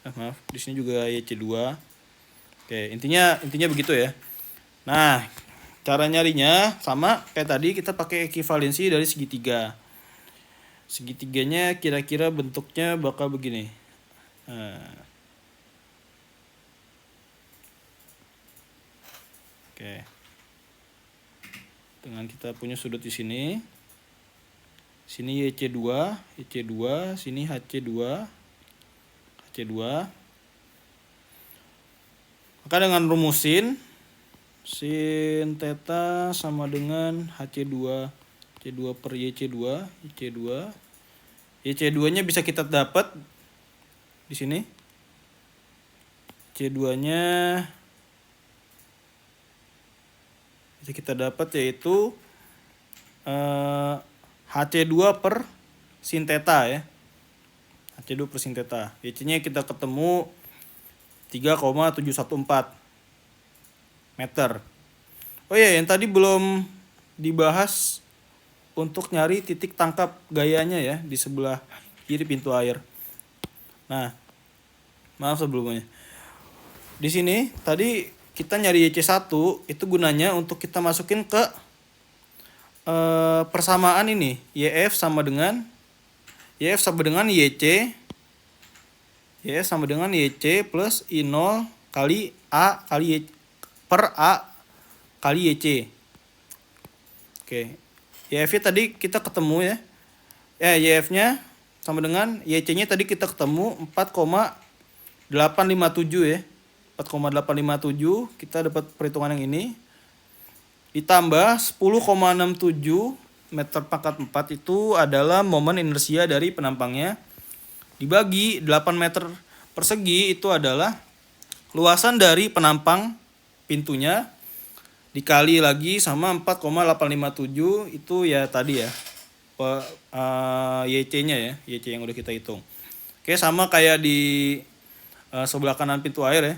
Maaf, di sini juga YC2. Oke, intinya begitu ya. Nah, cara nyarinya sama kayak tadi, kita pakai ekivalensi dari segitiga. Segitiganya kira-kira bentuknya bakal begini. Nah. Oke. Dengan kita punya sudut di sini. Sini YC2, sini HC2. Maka dengan rumusin sin theta sama dengan HC2 per YC2. YC2-nya bisa kita dapat di sini. YC2-nya bisa kita dapat yaitu HC2 per sin theta ya. HC2 per sin theta. YC-nya kita ketemu 3,714 meter. Oh iya, yang tadi belum dibahas untuk nyari titik tangkap gayanya ya di sebelah kiri pintu air. Nah, maaf sebelumnya. Di sini tadi kita nyari YC1 itu gunanya untuk kita masukin ke persamaan ini. YF sama dengan YC. YF sama dengan YC plus I0 kali A kali Y per A kali YC. Oke. YF tadi kita ketemu ya. YF-nya sama dengan YC-nya tadi kita ketemu 4,857 ya. 4,857 kita dapat perhitungan yang ini. Ditambah 10,67 meter pangkat 4 itu adalah momen inersia dari penampangnya. Dibagi 8 meter persegi itu adalah luasan dari penampang pintunya. Dikali lagi sama 4,857 itu ya tadi ya. YC-nya ya. YC yang udah kita hitung. Oke, sama kayak di sebelah kanan pintu air ya.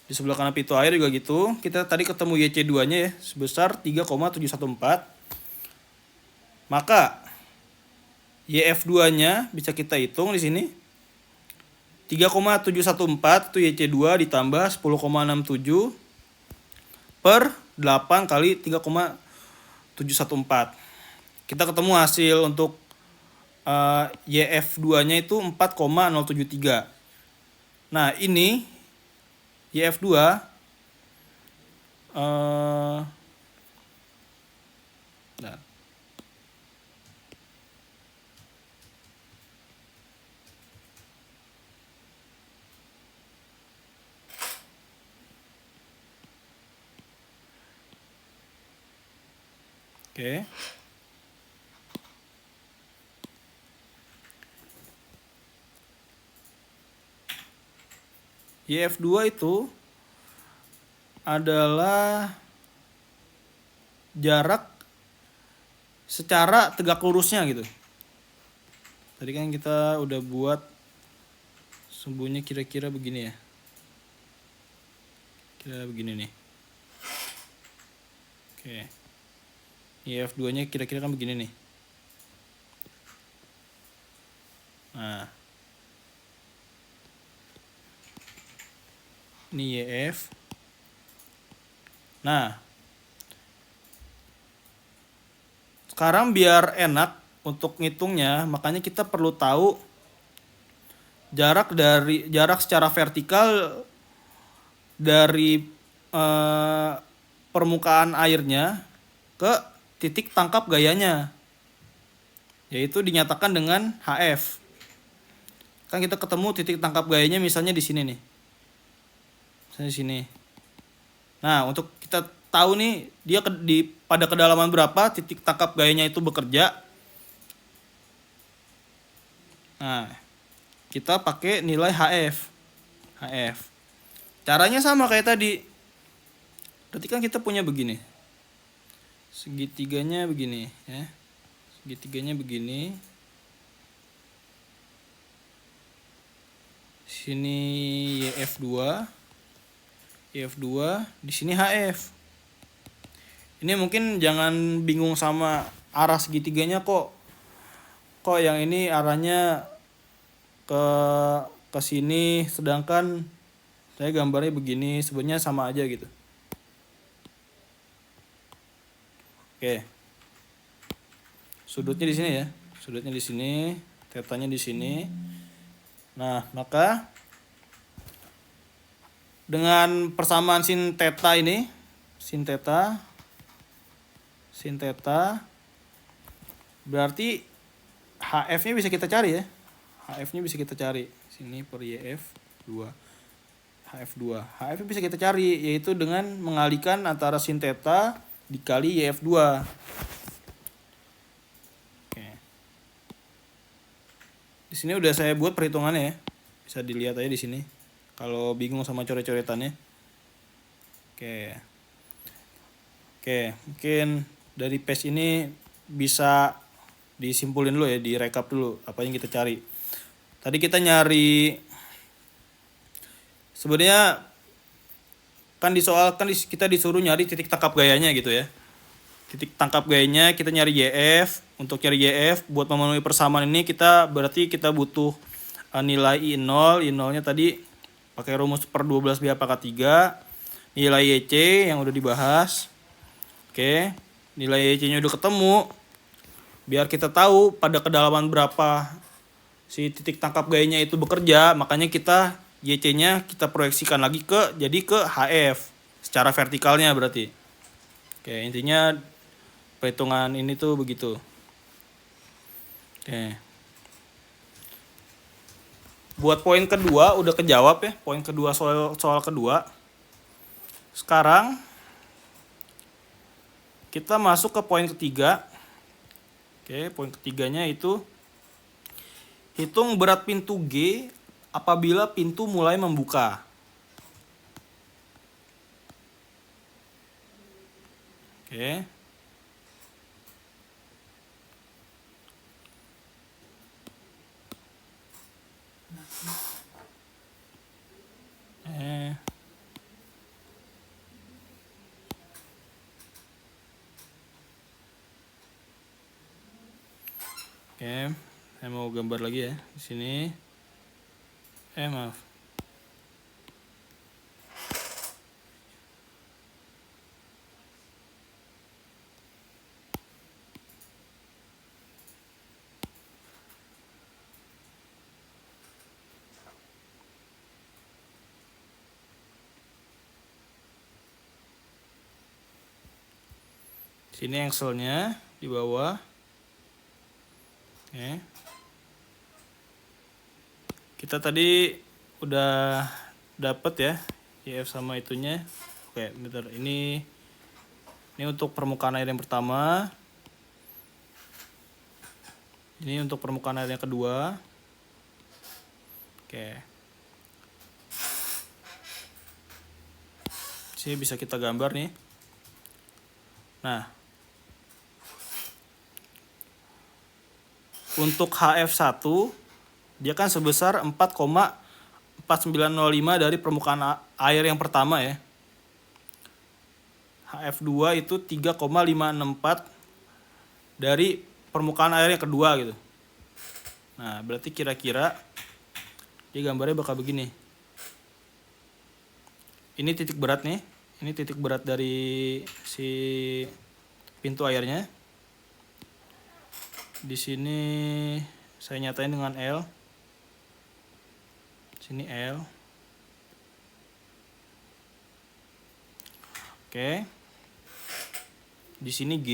Di sebelah kanan pintu air juga gitu. Kita tadi ketemu YC2-nya ya sebesar 3,714. Maka YF2-nya bisa kita hitung di sini. 3,714 itu YC2 ditambah 10,67 per 8 kali 3,714. Kita ketemu hasil untuk YF2-nya itu 4,073. Nah, ini YF2 Oke. YF2 itu adalah jarak secara tegak lurusnya gitu. Tadi kan kita udah buat sumbunya kira-kira begini ya. Kira begini nih. Oke. YF2-nya kira-kira kan begini nih. Nah. Ini YF. Nah. Sekarang biar enak untuk ngitungnya, makanya kita perlu tahu jarak secara vertikal dari permukaan airnya ke titik tangkap gayanya, yaitu dinyatakan dengan HF. Kan kita ketemu titik tangkap gayanya misalnya di sini nih, misalnya di sini. Nah, untuk kita tahu nih dia pada kedalaman berapa titik tangkap gayanya itu bekerja. Nah, kita pakai nilai HF. Caranya sama kayak tadi. Berarti kan kita punya begini. Segitiganya begini ya. Segitiganya begini. Sini YF2. Di sini HF. Ini mungkin jangan bingung sama arah segitiganya kok. Kok yang ini arahnya ke sini, sedangkan saya gambarnya begini, sebenarnya sama aja gitu. Oke. Sudutnya di sini ya. Sudutnya di sini, tetanya di sini. Nah, maka dengan persamaan sin theta ini, sin theta berarti HF-nya bisa kita cari ya. HF-nya bisa kita cari. Sini per YF2. HF2. HF bisa kita cari yaitu dengan mengalihkan antara sin theta dikali YF2. Oke. Di sini udah saya buat perhitungannya ya. Bisa dilihat aja di sini. Kalau bingung sama coret-coretannya. Oke, mungkin dari page ini bisa disimpulin dulu ya, direkap dulu apa yang kita cari. Tadi kita nyari, sebenarnya kan di soal kan kita disuruh nyari titik tangkap gayanya gitu ya. Titik tangkap gayanya kita nyari YF. Untuk nyari YF buat memenuhi persamaan ini berarti kita butuh nilai I0. I0-nya tadi pakai rumus per 12 B pangkat 3. Nilai YC yang udah dibahas. Oke, nilai YC-nya udah ketemu. Biar kita tahu pada kedalaman berapa si titik tangkap gayanya itu bekerja, makanya kita YC-nya kita proyeksikan lagi ke HF secara vertikalnya berarti. Oke, intinya perhitungan ini tuh begitu. Oke. Buat poin kedua udah kejawab ya, poin kedua soal kedua. Sekarang kita masuk ke poin ketiga. Oke, poin ketiganya itu hitung berat pintu G apabila pintu mulai membuka. Oke. Oke, saya mau gambar lagi ya di sini. Maaf. Sini Excel-nya di bawah. Oke. Kita tadi udah dapet ya YF sama itunya. Oke, bentar. Ini untuk permukaan air yang pertama. Ini untuk permukaan air yang kedua. Oke. Sini bisa kita gambar nih. Nah, untuk HF1 dia kan sebesar 4,4905 dari permukaan air yang pertama ya. HF2 itu 3,564 dari permukaan air yang kedua gitu. Nah, berarti kira-kira dia gambarnya bakal begini. Ini titik berat nih. Ini titik berat dari si pintu airnya. Di sini saya nyatain dengan L. Sini L. Oke. Di sini G.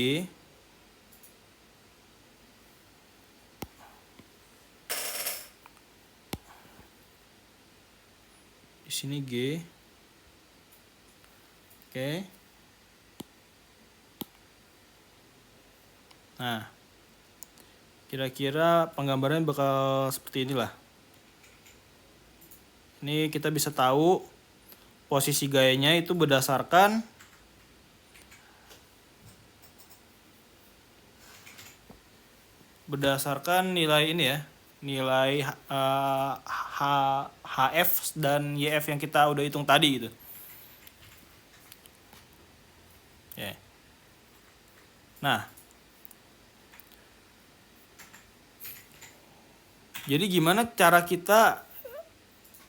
Di sini G. Oke. Nah, kira-kira penggambaran bakal seperti inilah. Ini kita bisa tahu posisi gayanya itu berdasarkan nilai ini ya, nilai HF dan YF yang kita udah hitung tadi gitu. Ya. Nah, jadi gimana cara kita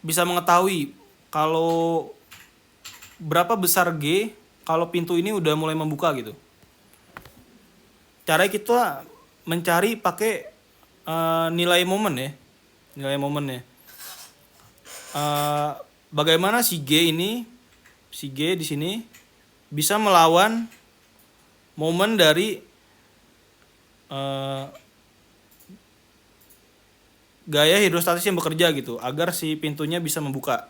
bisa mengetahui kalau berapa besar G kalau pintu ini udah mulai membuka gitu? Cara kita mencari pakai nilai momen ya, nilai momennya. Bagaimana si G di sini bisa melawan momen dari gaya hidrostatis yang bekerja gitu, agar si pintunya bisa membuka.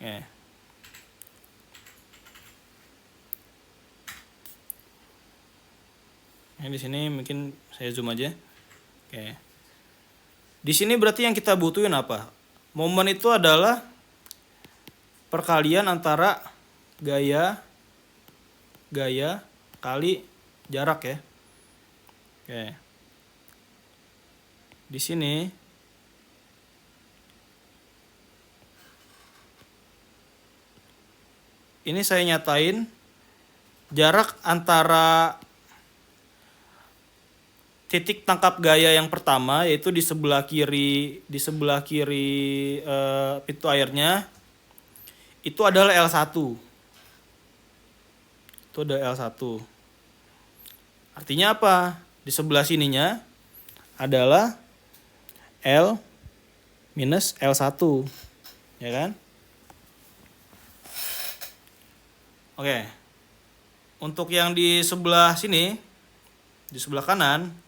Ya. Nah, di sini mungkin saya zoom aja. Oke. Di sini berarti yang kita butuhin apa? Momen itu adalah perkalian antara gaya kali jarak ya. Oke. Di sini ini saya nyatain jarak antara titik tangkap gaya yang pertama, yaitu di sebelah kiri pintu airnya, itu adalah L1. Itu ada L1. Artinya apa? Di sebelah sininya adalah L minus L1. Ya kan? Oke. Untuk yang di sebelah sini, di sebelah kanan,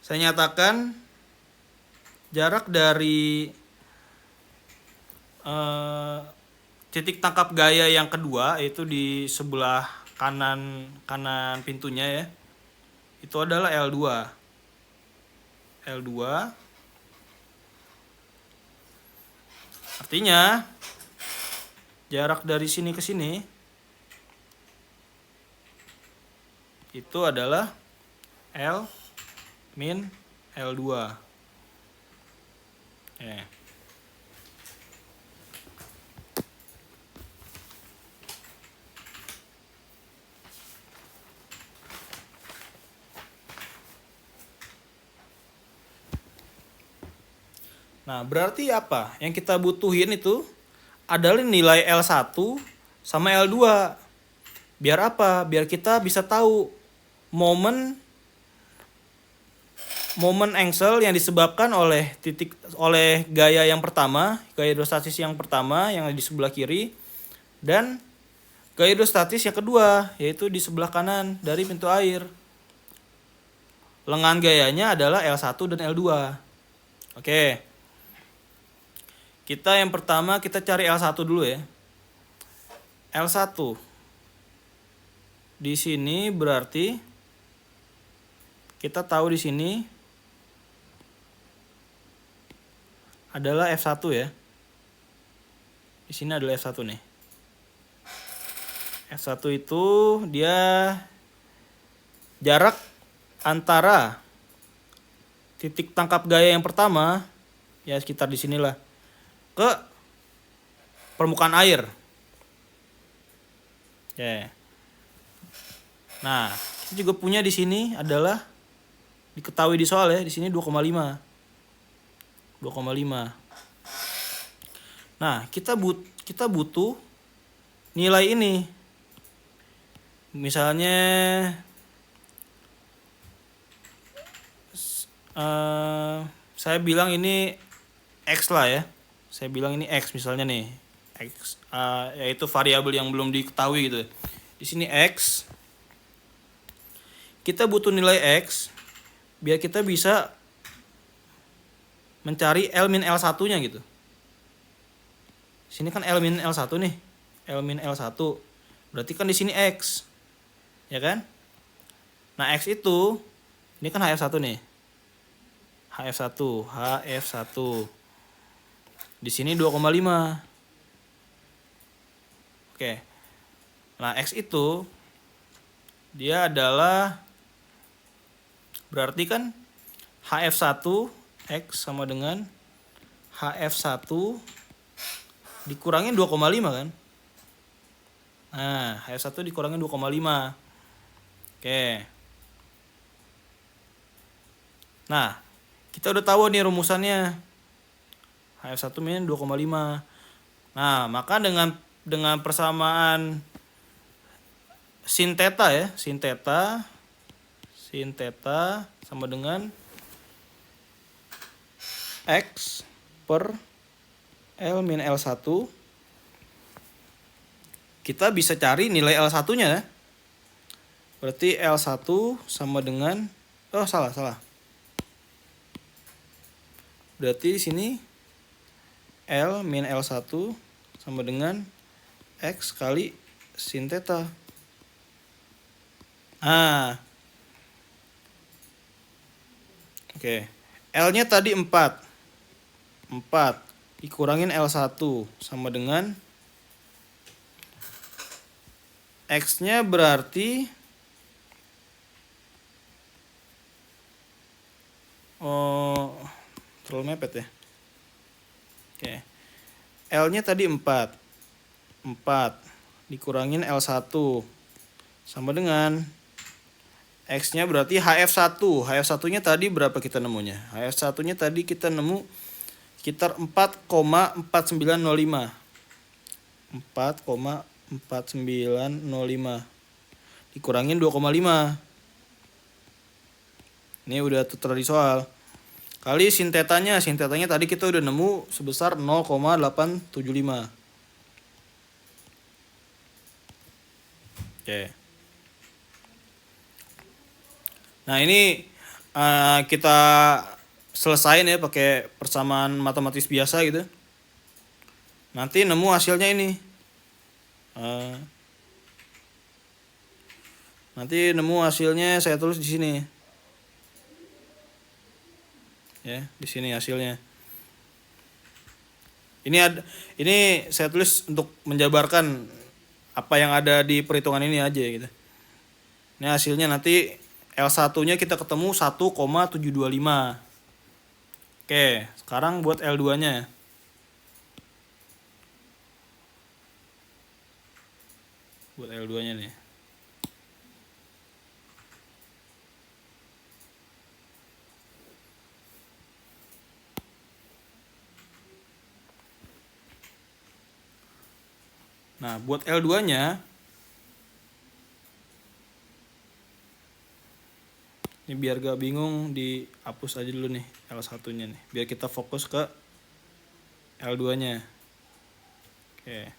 saya nyatakan jarak dari titik tangkap gaya yang kedua, yaitu di sebelah kanan pintunya ya, itu adalah L2. Artinya jarak dari sini ke sini itu adalah L min L2. Ya. Nah, berarti apa? Yang kita butuhin itu adalah nilai L1 sama L2. Biar apa? Biar kita bisa tahu momen angsel yang disebabkan oleh gaya yang pertama, gaya hidrostatis yang pertama yang di sebelah kiri, dan gaya hidrostatis yang kedua, yaitu di sebelah kanan dari pintu air. Lengan gayanya adalah L1 dan L2. Oke. Yang pertama kita cari L1 dulu ya. L1 di sini berarti kita tahu di sini adalah F1 ya. Di sini adalah F1 nih. F1 itu dia jarak antara titik tangkap gaya yang pertama, ya sekitar di sinilah, ke permukaan air. Oke. Nah, kita juga punya di sini adalah diketahui di soal ya, di sini 2,5. 2,5. Nah, kita butuh nilai ini. Misalnya saya bilang ini X lah ya. Saya bilang ini X misalnya nih. X yaitu variabel yang belum diketahui gitu. Di sini X. Kita butuh nilai X biar kita bisa mencari L min L1-nya gitu. Sini kan L min L1 nih. L min L1. Berarti kan di sini X. Ya kan? Nah, X itu ini kan HF1 nih. HF1. Di sini 2,5. Oke. Nah, X itu dia adalah berarti kan HF1 X sama dengan HF1 dikurangin 2,5 kan? Nah, HF1 dikurangin 2,5. Oke. Nah, kita udah tahu nih rumusannya. HF1 min 2,5. Nah, maka dengan persamaan sin theta ya, sin theta sama dengan X per L min L1. Kita bisa cari nilai L1-nya ya. Berarti L1 sama dengan salah. Berarti di sini L min L1 sama dengan X kali sin theta. Oke. L-nya tadi 4 dikurangin L1 sama dengan X-nya berarti terlalu mepet ya. Oke. L-nya tadi 4 dikurangin L1 sama dengan X-nya berarti HF1. HF1-nya tadi berapa kita nemunya? HF1-nya tadi kita nemu sekitar 4,4905. 4,4905 dikurangin 2,5. Ini udah tertera di soal. Kali sin theta-nya tadi kita udah nemu sebesar 0,875. Oke. Nah, ini kita selesain ya pakai persamaan matematis biasa gitu. Nanti nemu hasilnya ini. Nanti nemu hasilnya saya tulis di sini. Ya, di sini hasilnya. Ini saya tulis untuk menjabarkan apa yang ada di perhitungan ini aja gitu. Ini hasilnya nanti L1-nya kita ketemu 1,725. Oke, sekarang buat L2-nya. Buat L2-nya nih. Nah, buat L2-nya ini biar gak bingung dihapus aja dulu nih L1-nya nih. Biar kita fokus ke L2-nya. Oke.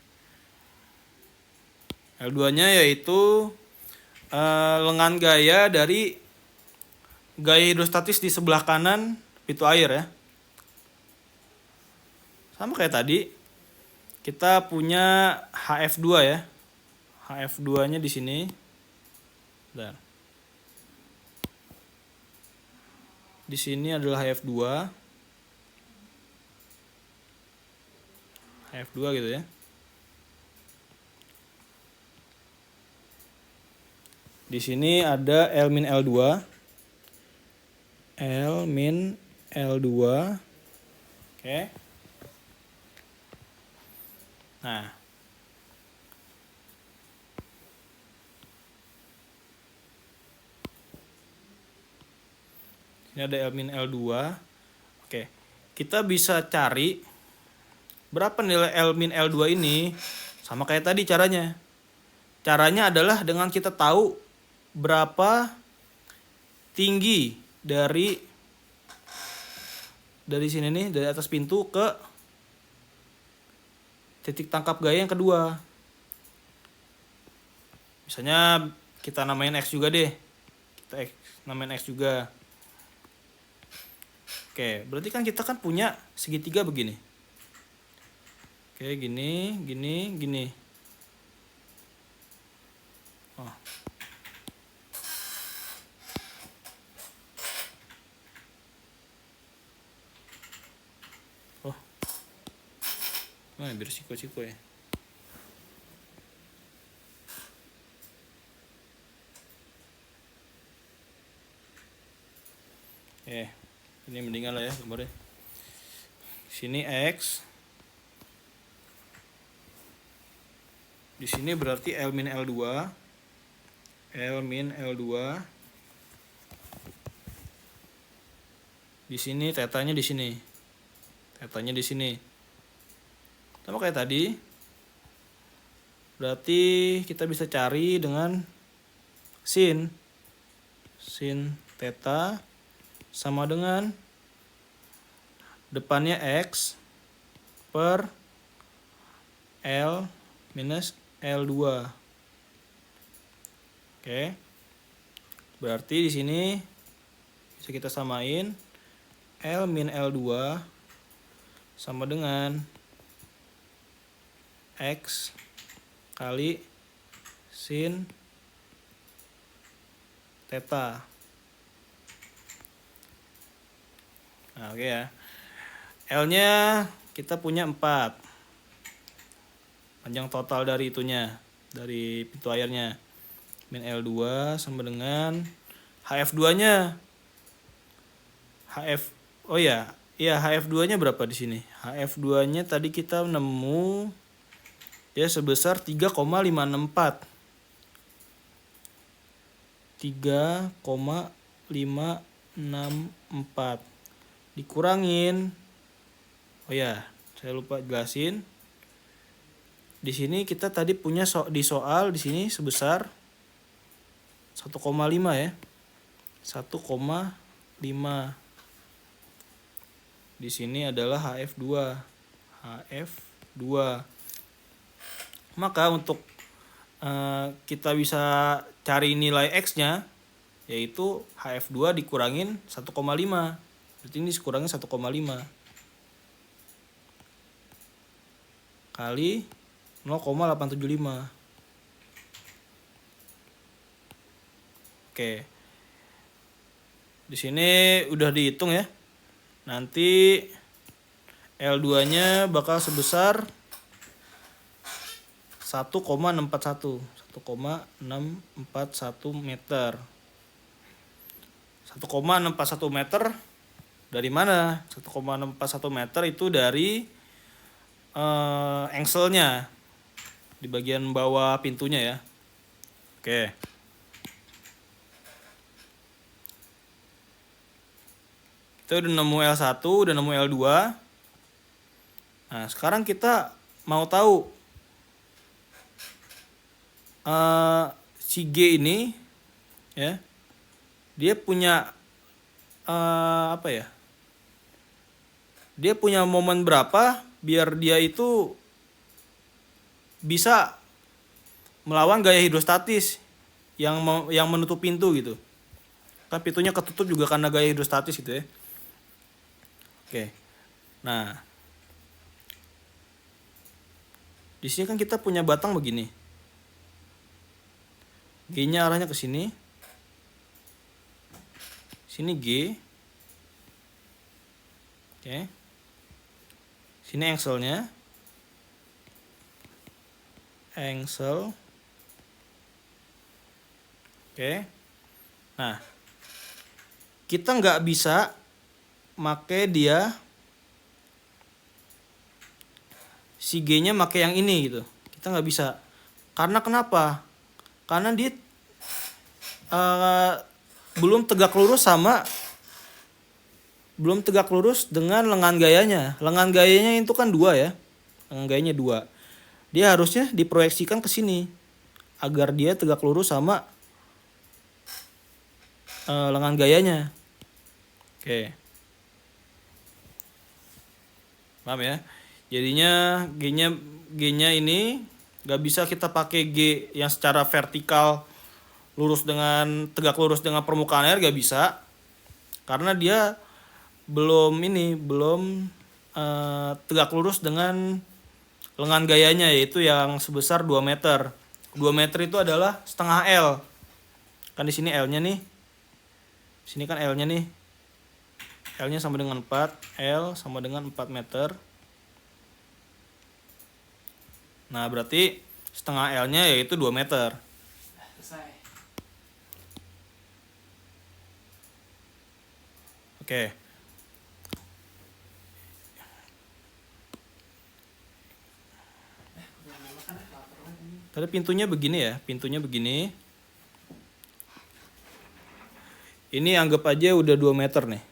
L2-nya yaitu lengan gaya dari gaya hidrostatis di sebelah kanan pintu air ya. Sama kayak tadi. Kita punya HF2 ya. HF2-nya di sini. Bentar. Di sini adalah HF2. HF2 gitu ya. Di sini ada L-L2. L-L2. Oke. Nah, ini ada L-L2. Oke. Kita bisa cari berapa nilai L-L2 ini. Sama kayak tadi caranya. Caranya adalah dengan kita tahu berapa tinggi dari sini nih, dari atas pintu ke titik tangkap gaya yang kedua. Misalnya kita namain X juga deh. Kita namain X juga. Oke, berarti kan kita kan punya segitiga begini. Oke, gini, gini, gini. Oh. Nah, biar siko-siko ya. Ini mendingan lah ya gambarnya. Sini X. Di sini berarti L-L2. L-L2. Di sini tetanya di sini. Tetanya di sini. Sama kayak tadi. Berarti kita bisa cari dengan sin. Sin theta sama dengan depannya X per L minus L2. Oke. Berarti di sini bisa kita samain L min L2 sama dengan X kali sin theta. Nah, oke ya. L-nya kita punya 4. Panjang total dari itunya, dari pintu airnya. Min L2 sama dengan HF2-nya. Oh ya, HF2-nya berapa di sini? HF2-nya tadi kita nemu ya sebesar 3,564. 3,564 dikurangin. Oh ya, saya lupa jelasin. Di sini kita tadi punya di soal di sini sebesar 1,5 ya. 1,5. Di sini adalah HF2. HF2. Maka untuk kita bisa cari nilai X-nya yaitu HF2 dikurangin 1,5. Berarti ini dikurangin 1,5 kali 0,875. Oke. Di sini udah dihitung ya. Nanti L2-nya bakal sebesar 1,641 meter. 1,641 meter dari mana? 1,641 meter itu dari engselnya di bagian bawah pintunya ya. Oke. Kita udah nemu L1, udah nemu L2. Nah, sekarang kita mau tahu si G ini ya, dia punya apa ya? Dia punya momen berapa biar dia itu bisa melawan gaya hidrostatis yang menutup pintu gitu. Kan pintunya ketutup juga karena gaya hidrostatis gitu ya. Oke. Nah, di sini kan kita punya batang begini. G-nya arahnya ke sini. Sini G. Oke. Sini angle-nya. Angle. Oke. Nah, kita nggak bisa make dia si G-nya make yang ini gitu. Kita nggak bisa. Karena kenapa? Karena dia belum tegak lurus dengan lengan gayanya. Lengan gayanya itu kan 2 ya. Lengan gayanya 2. Dia harusnya diproyeksikan ke sini agar dia tegak lurus sama lengan gayanya. Oke. Paham ya? Jadinya G-nya ini nggak bisa kita pakai G yang secara vertikal tegak lurus dengan permukaan air, nggak bisa. Karena dia belum tegak lurus dengan lengan gayanya, yaitu yang sebesar 2 meter. 2 meter itu adalah setengah L. Kan di sini L-nya nih. Sini kan L-nya nih. L-nya sama dengan 4, L sama dengan 4 meter. Nah, berarti setengah L-nya yaitu 2 meter. Selesai. Oke. Tadi pintunya begini ya, pintunya begini. Ini anggap aja udah 2 meter nih.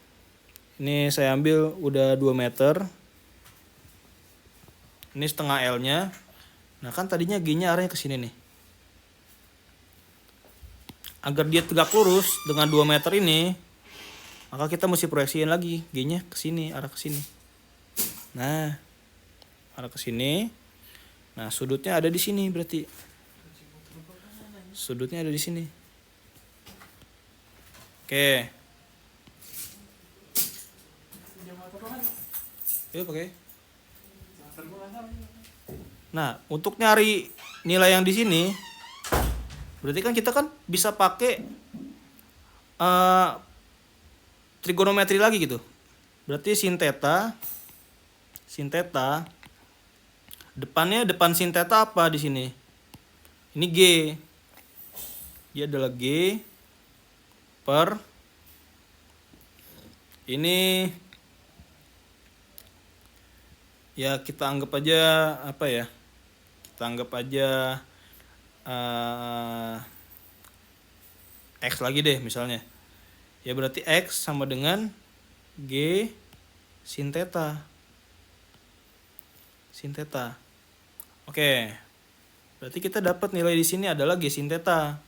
Ini saya ambil udah 2 meter. Ini setengah L-nya. Nah, kan tadinya G-nya arahnya ke sini nih. Agar dia tegak lurus dengan 2 meter ini, maka kita mesti proyeksiin lagi G-nya ke sini, arah ke sini. Nah, arah ke sini. Nah, sudutnya ada di sini berarti. Sudutnya ada di sini. Oke. Yuk pakai. Nah, untuk nyari nilai yang di sini, berarti kan kita kan bisa pakai trigonometri lagi gitu. Berarti sin theta depan sin theta apa di sini? Ini G. Dia adalah G per ini, ya kita anggap aja apa ya? Kita anggap aja X lagi deh misalnya. Ya berarti X sama dengan G sin theta. Sin theta. Oke. Berarti kita dapat nilai di sini adalah G sin theta.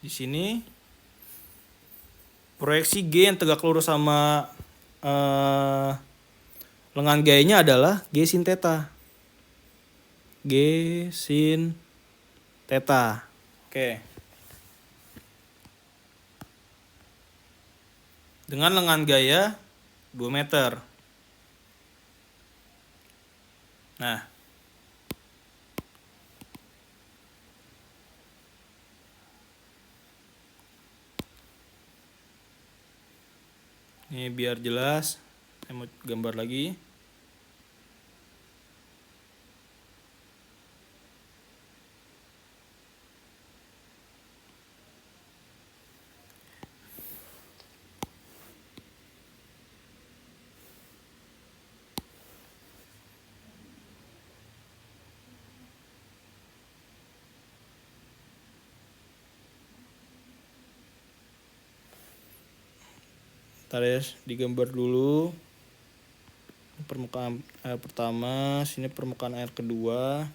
Di sini proyeksi G yang tegak lurus sama lengan gayanya adalah G sin theta. G sin theta. Oke. Dengan lengan gaya 2 meter. Nah, ini biar jelas, saya mau gambar lagi. Ntar ya, digambar dulu. Permukaan air pertama, sini permukaan air kedua.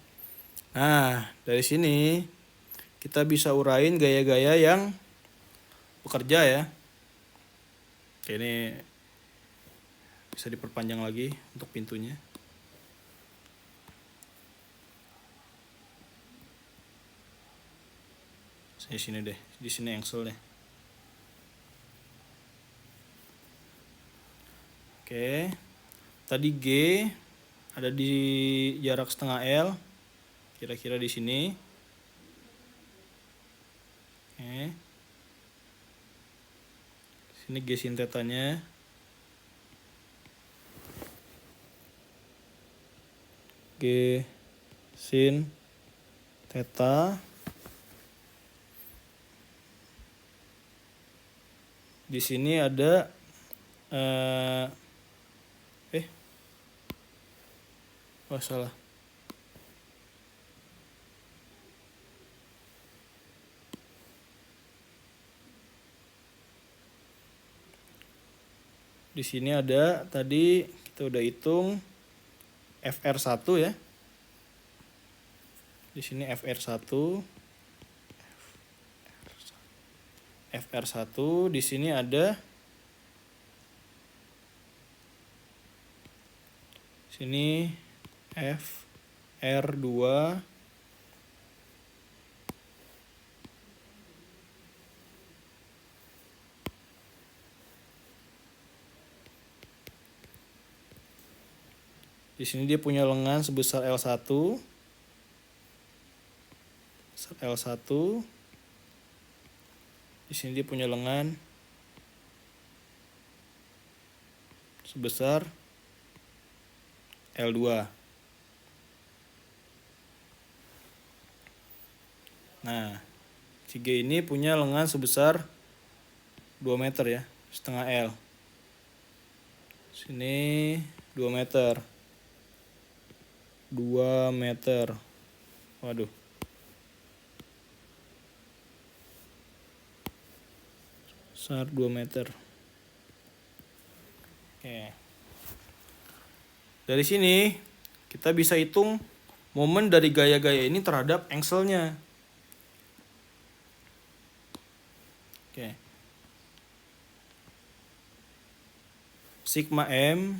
Nah, dari sini kita bisa urain gaya-gaya yang bekerja ya. Oke, ini bisa diperpanjang lagi untuk pintunya. Di sini deh, di sini angle deh. Oke, tadi G ada di jarak setengah L, kira-kira di sini. Oke, sini G sin theta-nya. G sin theta. Di sini ada salah. Di sini ada tadi kita udah hitung FR1 ya. Di sini FR1. Di sini ada sini FR2. Di sini dia punya lengan sebesar L1. Di sini dia punya lengan sebesar L2. Nah, si G ini punya lengan sebesar 2 meter ya, setengah L. Sini 2 meter. 2 meter. Waduh. Besar 2 meter. Oke. Dari sini kita bisa hitung momen dari gaya-gaya ini terhadap angsel-nya. Oke. Sigma M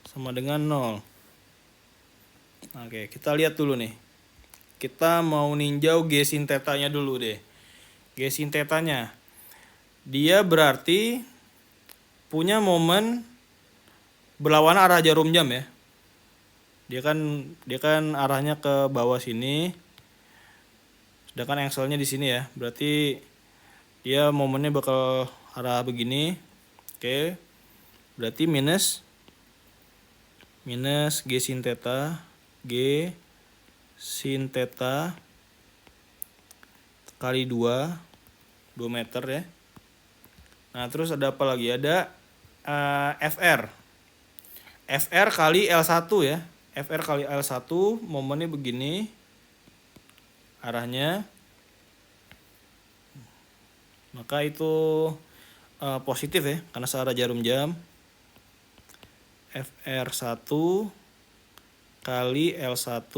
sama dengan 0. Oke, kita lihat dulu nih. Kita mau ninjau G sin theta-nya dulu deh. G sin theta-nya. Dia berarti punya momen berlawanan arah jarum jam ya. Dia kan arahnya ke bawah sini. Sedangkan angselnya di sini ya. Berarti dia momennya bakal arah begini. Oke. Berarti minus G sin theta. G sin theta kali 2 meter ya. Nah, terus ada apa lagi? Ada FR kali L1 ya. FR kali L1 momennya begini arahnya. Maka itu positif ya, karena searah jarum jam. FR1 kali L1.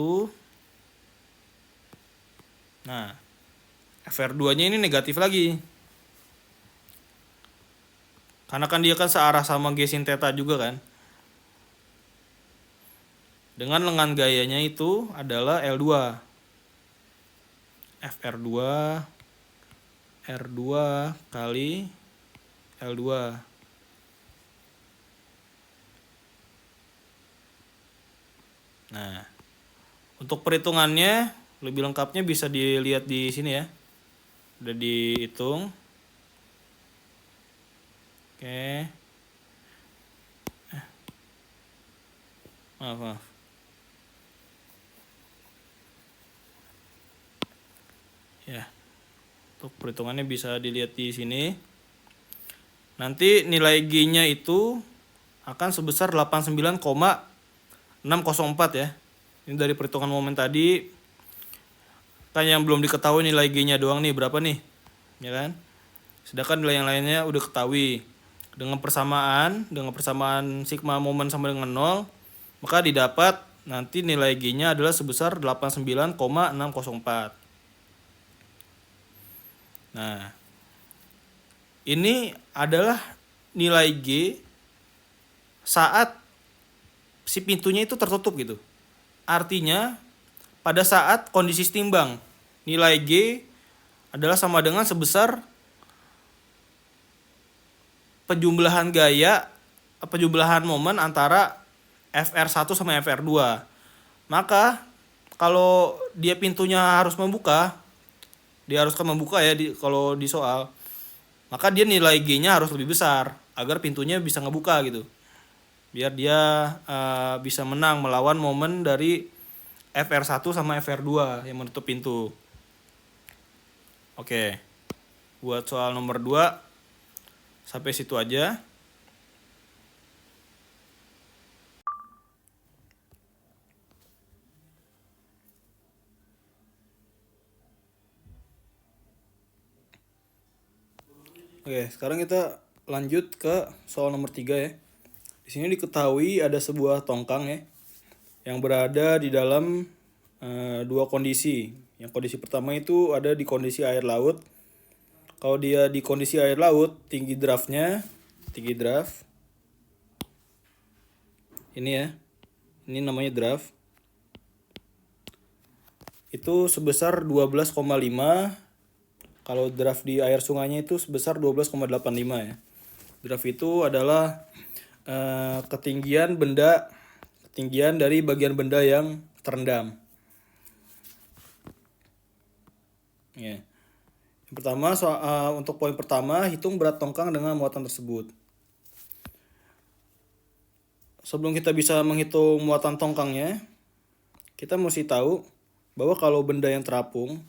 Nah, FR2-nya ini negatif lagi. Karena kan dia kan searah sama G sin theta juga kan. Dengan lengan gayanya itu adalah L2. FR2 R2 kali L2. Nah, untuk perhitungannya lebih lengkapnya bisa dilihat di sini ya. Udah dihitung. Oke. Maaf. Ya. Untuk perhitungannya bisa dilihat di sini. Nanti nilai G-nya itu akan sebesar 89,604 ya. Ini dari perhitungan momen tadi. Kan yang belum diketahui nilai G-nya doang nih, berapa nih? Ya kan? Sedangkan nilai yang lainnya udah ketahui. Dengan persamaan sigma momen sama dengan 0, maka didapat nanti nilai G-nya adalah sebesar 89,604. Nah, ini adalah nilai G saat si pintunya itu tertutup gitu. Artinya pada saat kondisi setimbang, nilai G adalah sama dengan sebesar penjumlahan momen antara FR1 sama FR2. Maka kalau dia pintunya harus membuka, diharuskan membuka ya kalau di soal. maka dia nilai G-nya harus lebih besar agar pintunya bisa ngebuka gitu. Biar dia bisa menang melawan momen dari FR1 sama FR2 yang menutup pintu. Oke. Buat soal nomor 2 sampai situ aja. Oke, sekarang kita lanjut ke soal nomor 3 ya. Di sini diketahui ada sebuah tongkang ya yang berada di dalam dua kondisi. Yang kondisi pertama itu ada di kondisi air laut. Kalau dia di kondisi air laut, tinggi draftnya, tinggi draft. Ini ya, ini namanya draft. Itu sebesar 12,5. Kalau draft di air sungainya itu sebesar 12,85 ya. Draft itu adalah ketinggian dari bagian benda yang terendam. Ya. Yang pertama untuk poin pertama, hitung berat tongkang dengan muatan tersebut. Sebelum kita bisa menghitung muatan tongkangnya, kita mesti tahu bahwa kalau benda yang terapung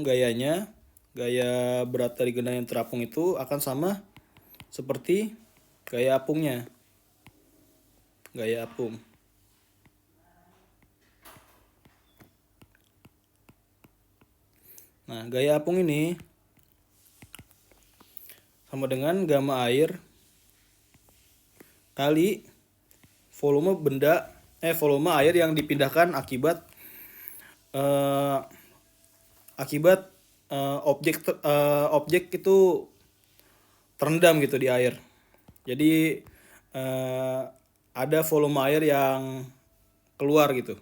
gaya berat dari benda yang terapung itu akan sama seperti gaya apungnya. Gaya apung. Nah, gaya apung ini sama dengan gamma air kali volume air yang dipindahkan akibat objek itu terendam gitu di air. Jadi ada volume air yang keluar gitu.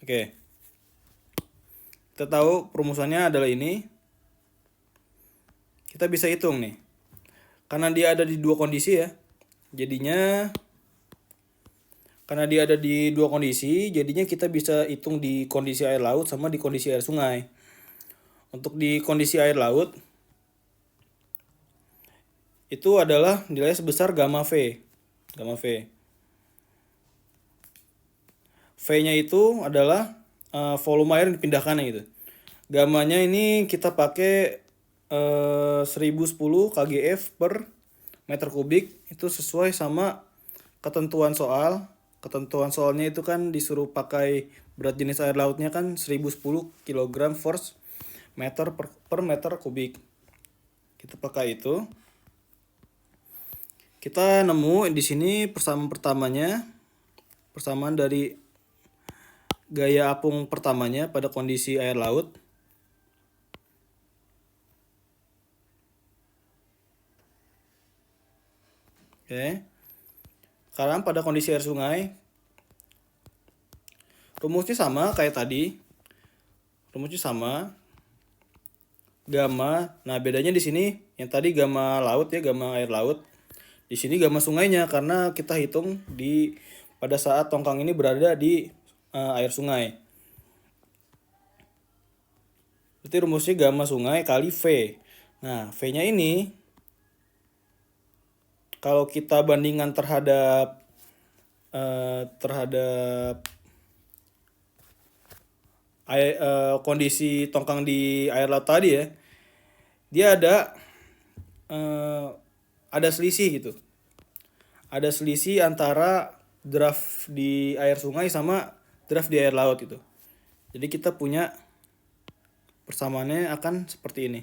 Oke. Kita tahu perumusannya adalah ini. Kita bisa hitung nih. Karena dia ada di dua kondisi ya. Karena dia ada di dua kondisi, jadinya kita bisa hitung di kondisi air laut sama di kondisi air sungai. Untuk di kondisi air laut, itu adalah nilai sebesar gamma V. Gamma V. V-nya itu adalah volume air yang dipindahkan gitu. Gammanya ini kita pakai 1010 kgf per meter kubik. Itu sesuai sama ketentuan soal. Ketentuan soalnya itu kan disuruh pakai berat jenis air lautnya kan 1010 kg force meter per meter kubik. Kita pakai itu. Kita nemu di sini persamaan dari gaya apung pertamanya pada kondisi air laut. Oke. Sekarang pada kondisi air sungai, rumusnya sama kayak tadi. Rumusnya sama. Gamma. Nah, bedanya di sini yang tadi gamma laut ya, gamma air laut. Di sini gamma sungainya karena kita hitung pada saat tongkang ini berada di air sungai. Berarti rumusnya gamma sungai kali V. Nah, V-nya ini kalau kita bandingkan terhadap kondisi tongkang di air laut tadi ya, dia ada selisih gitu. Ada selisih antara draft di air sungai sama draft di air laut gitu. Jadi kita punya persamaannya akan seperti ini.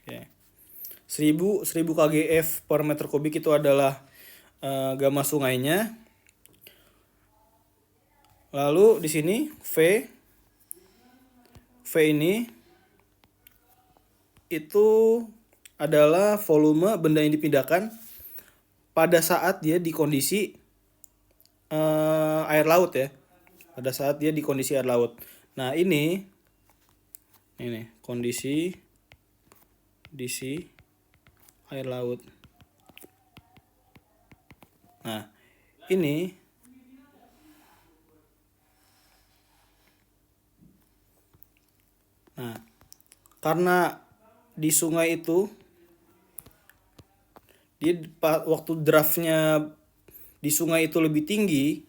Oke. 1000 kgf per meter kubik itu adalah gamma sungainya. Lalu di sini V ini itu adalah volume benda yang dipindahkan pada saat dia di kondisi air laut ya. Pada saat dia di kondisi air laut. Nah, ini kondisi air laut. Nah, ini Nah, karena di sungai itu dia waktu draftnya di sungai itu lebih tinggi,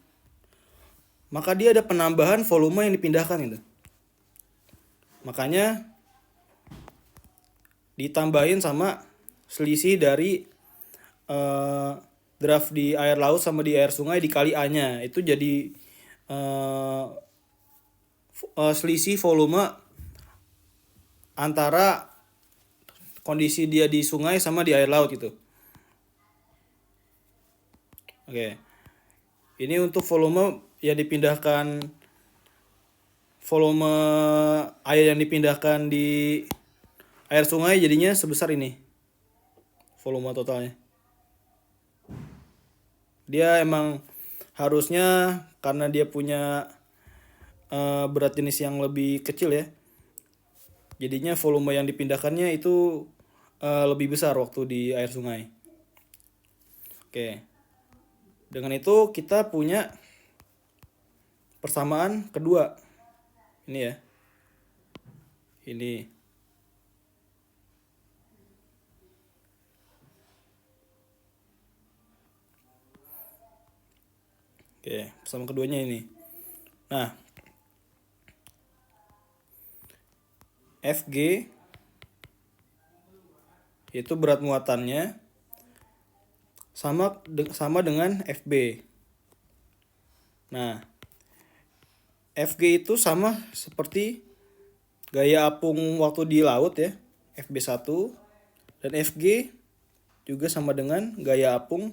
maka dia ada penambahan volume yang dipindahkan itu. Makanya ditambahin sama selisih dari draft di air laut sama di air sungai dikali A-nya. Itu jadi selisih volume antara kondisi dia di sungai sama di air laut gitu. Oke. Ini untuk volume yang dipindahkan, volume air yang dipindahkan di air sungai jadinya sebesar ini. Volume totalnya. Dia emang harusnya karena dia punya berat jenis yang lebih kecil ya. Jadinya volume yang dipindahkannya itu lebih besar waktu di air sungai. Oke. Dengan itu kita punya persamaan kedua. Ini ya. Ini. Oke, persamaan keduanya ini. Nah, Fg itu berat muatannya sama dengan Fb. Nah, Fg itu sama seperti gaya apung waktu di laut ya, Fb1, dan Fg juga sama dengan gaya apung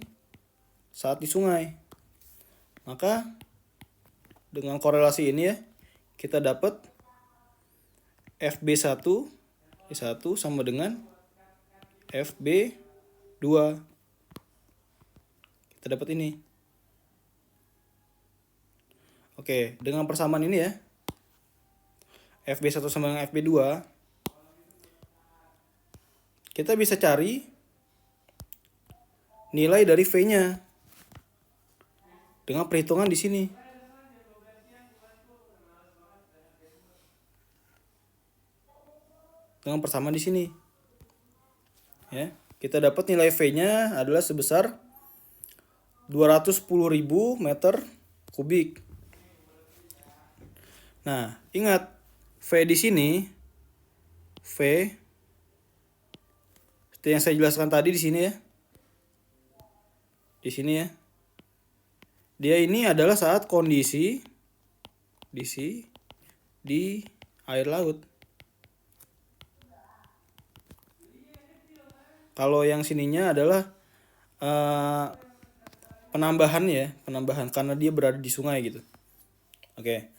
saat di sungai. Maka dengan korelasi ini ya, kita dapat Fb1 sama dengan Fb2. Kita dapat ini. Oke, dengan persamaan ini ya, Fb1 sama dengan Fb2, kita bisa cari nilai dari V-nya dengan perhitungan di sini. Dengan persamaan di sini. Ya, kita dapat nilai V-nya adalah sebesar 210.000 meter kubik. Nah, ingat V di sini, V seperti yang saya jelaskan tadi di sini ya. Di sini ya. Dia ini adalah saat kondisi di air laut. Kalau yang sininya adalah penambahan karena dia berada di sungai gitu. Oke.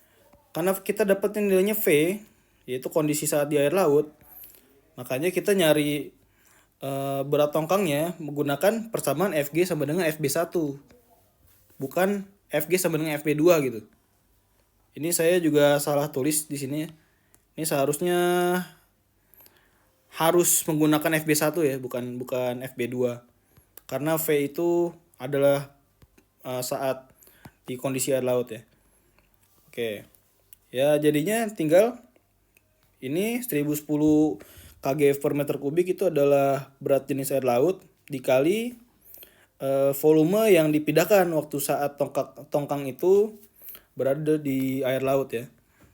Karena kita dapetin nilainya V, yaitu kondisi saat di air laut, makanya kita nyari berat tongkangnya menggunakan persamaan Fg sama dengan Fb1. Bukan Fg sama dengan Fb2 gitu. Ini saya juga salah tulis di sini ya. Ini seharusnya harus menggunakan Fb1 ya, bukan Fb2. Karena V itu adalah saat di kondisi air laut ya. Oke. Ya, jadinya tinggal ini 1010 kg per meter kubik itu adalah berat jenis air laut dikali volume yang dipindahkan waktu saat tongkang itu berada di air laut ya.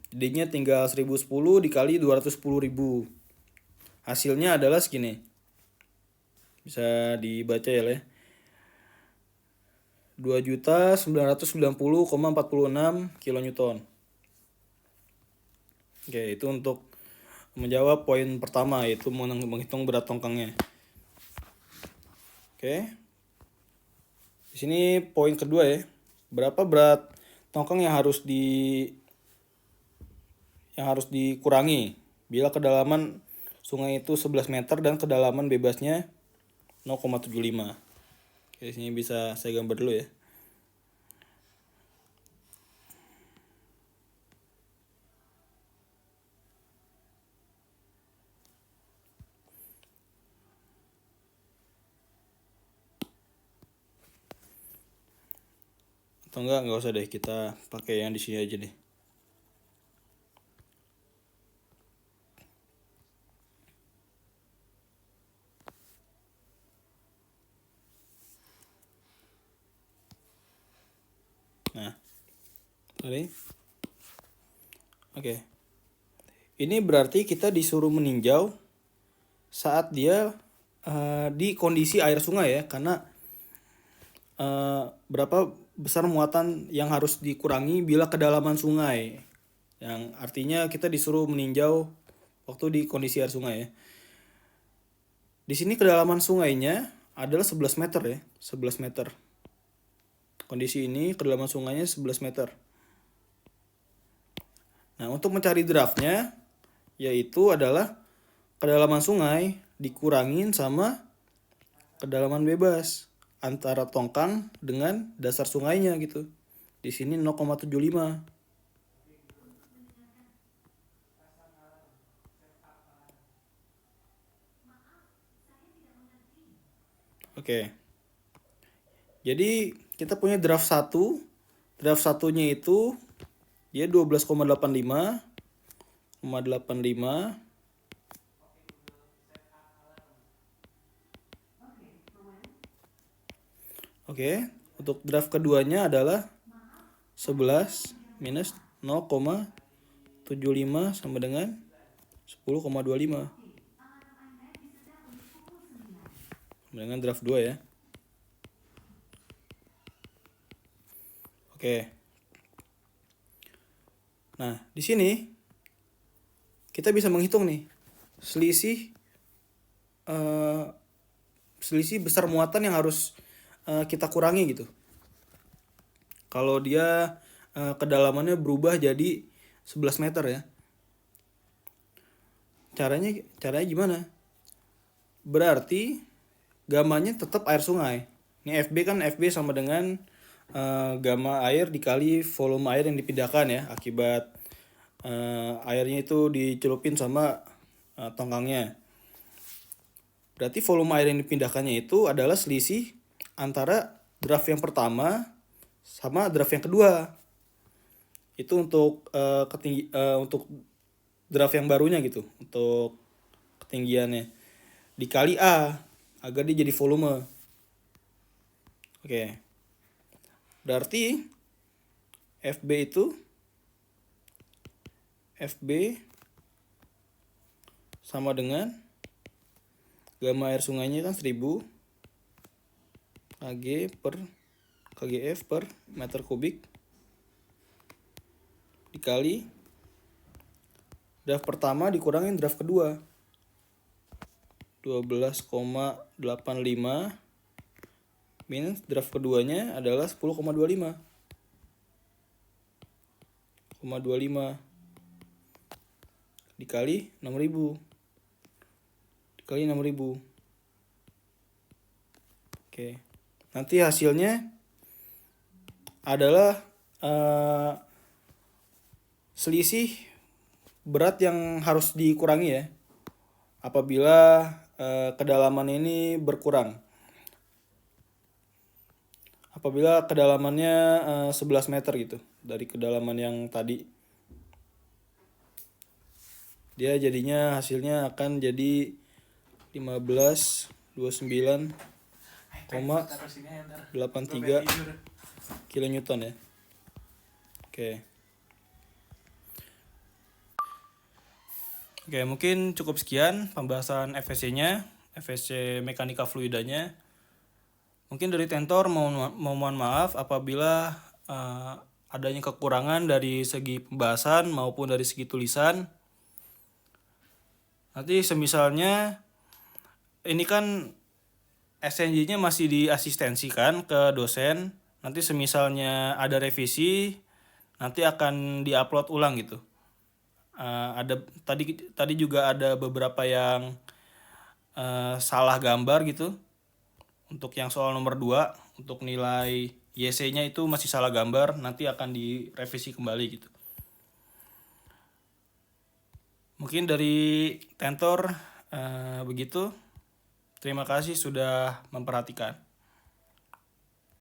Jadinya tinggal 1010 dikali 210.000. Hasilnya adalah segini. Bisa dibaca ya. 2.990,46 kilonewton. Oke, itu untuk menjawab poin pertama, yaitu menghitung berat tongkangnya. Oke. Di sini poin kedua ya. Berapa berat tongkang yang harus dikurangi bila kedalaman sungai itu 11 meter dan kedalaman bebasnya 0,75. Oke, di sini bisa saya gambar dulu ya. Atau enggak usah deh, kita pakai yang di sini aja deh. Nah, sorry. Oke. Ini berarti kita disuruh meninjau saat dia di kondisi air sungai ya, karena berapa besar muatan yang harus dikurangi bila kedalaman sungai. Yang artinya kita disuruh meninjau waktu di kondisi air sungai ya. Di sini kedalaman sungainya adalah 11 meter ya, 11 meter. Kondisi ini kedalaman sungainya 11 meter. Nah, untuk mencari draftnya yaitu adalah kedalaman sungai dikurangin sama kedalaman bebas antara tongkang dengan dasar sungainya gitu. Di sini 0,75. Oke. Jadi kita punya draft 1. Draft satunya itu dia 12,85. Oke, untuk draft keduanya adalah 11 minus 0,75 sama dengan 10,25. Dengan draft 2 ya. Oke. Nah, di sini kita bisa menghitung nih selisih besar muatan yang harus kita kurangi gitu. Kalau dia kedalamannya berubah jadi 11 meter ya. Caranya gimana? Berarti gamanya tetap air sungai. Ini FB kan FB sama dengan gamma air dikali volume air yang dipindahkan ya, akibat airnya itu dicelupin sama tongkangnya. Berarti volume air yang dipindahkannya itu adalah selisih antara draft yang pertama sama draft yang kedua. Itu untuk untuk draft yang barunya gitu, untuk ketinggiannya dikali A agar dia jadi volume. Oke. Berarti FB sama dengan gamma air sungainya kan 1000 kgf per meter kubik dikali draft pertama dikurangin draft kedua 12,85 minus draft keduanya adalah 10,25 dikali 6.000 Oke. Nanti hasilnya adalah selisih berat yang harus dikurangi ya apabila kedalaman ini berkurang. Apabila kedalamannya 11 meter gitu dari kedalaman yang tadi, dia jadinya hasilnya akan jadi 1529,83 kilonewton ya. Oke. Oke, mungkin cukup sekian pembahasan FSC-nya, FSC mekanika fluidanya. Mungkin dari Tentor mohon maaf apabila adanya kekurangan dari segi pembahasan maupun dari segi tulisan. Nanti semisalnya ini kan SNJ-nya masih diasistensikan ke dosen. Nanti semisalnya ada revisi, nanti akan diupload ulang gitu. Ada tadi juga ada beberapa yang salah gambar gitu. Untuk yang soal nomor 2, untuk nilai YC-nya itu masih salah gambar, nanti akan direvisi kembali gitu. Mungkin dari Tentor begitu. Terima kasih sudah memperhatikan.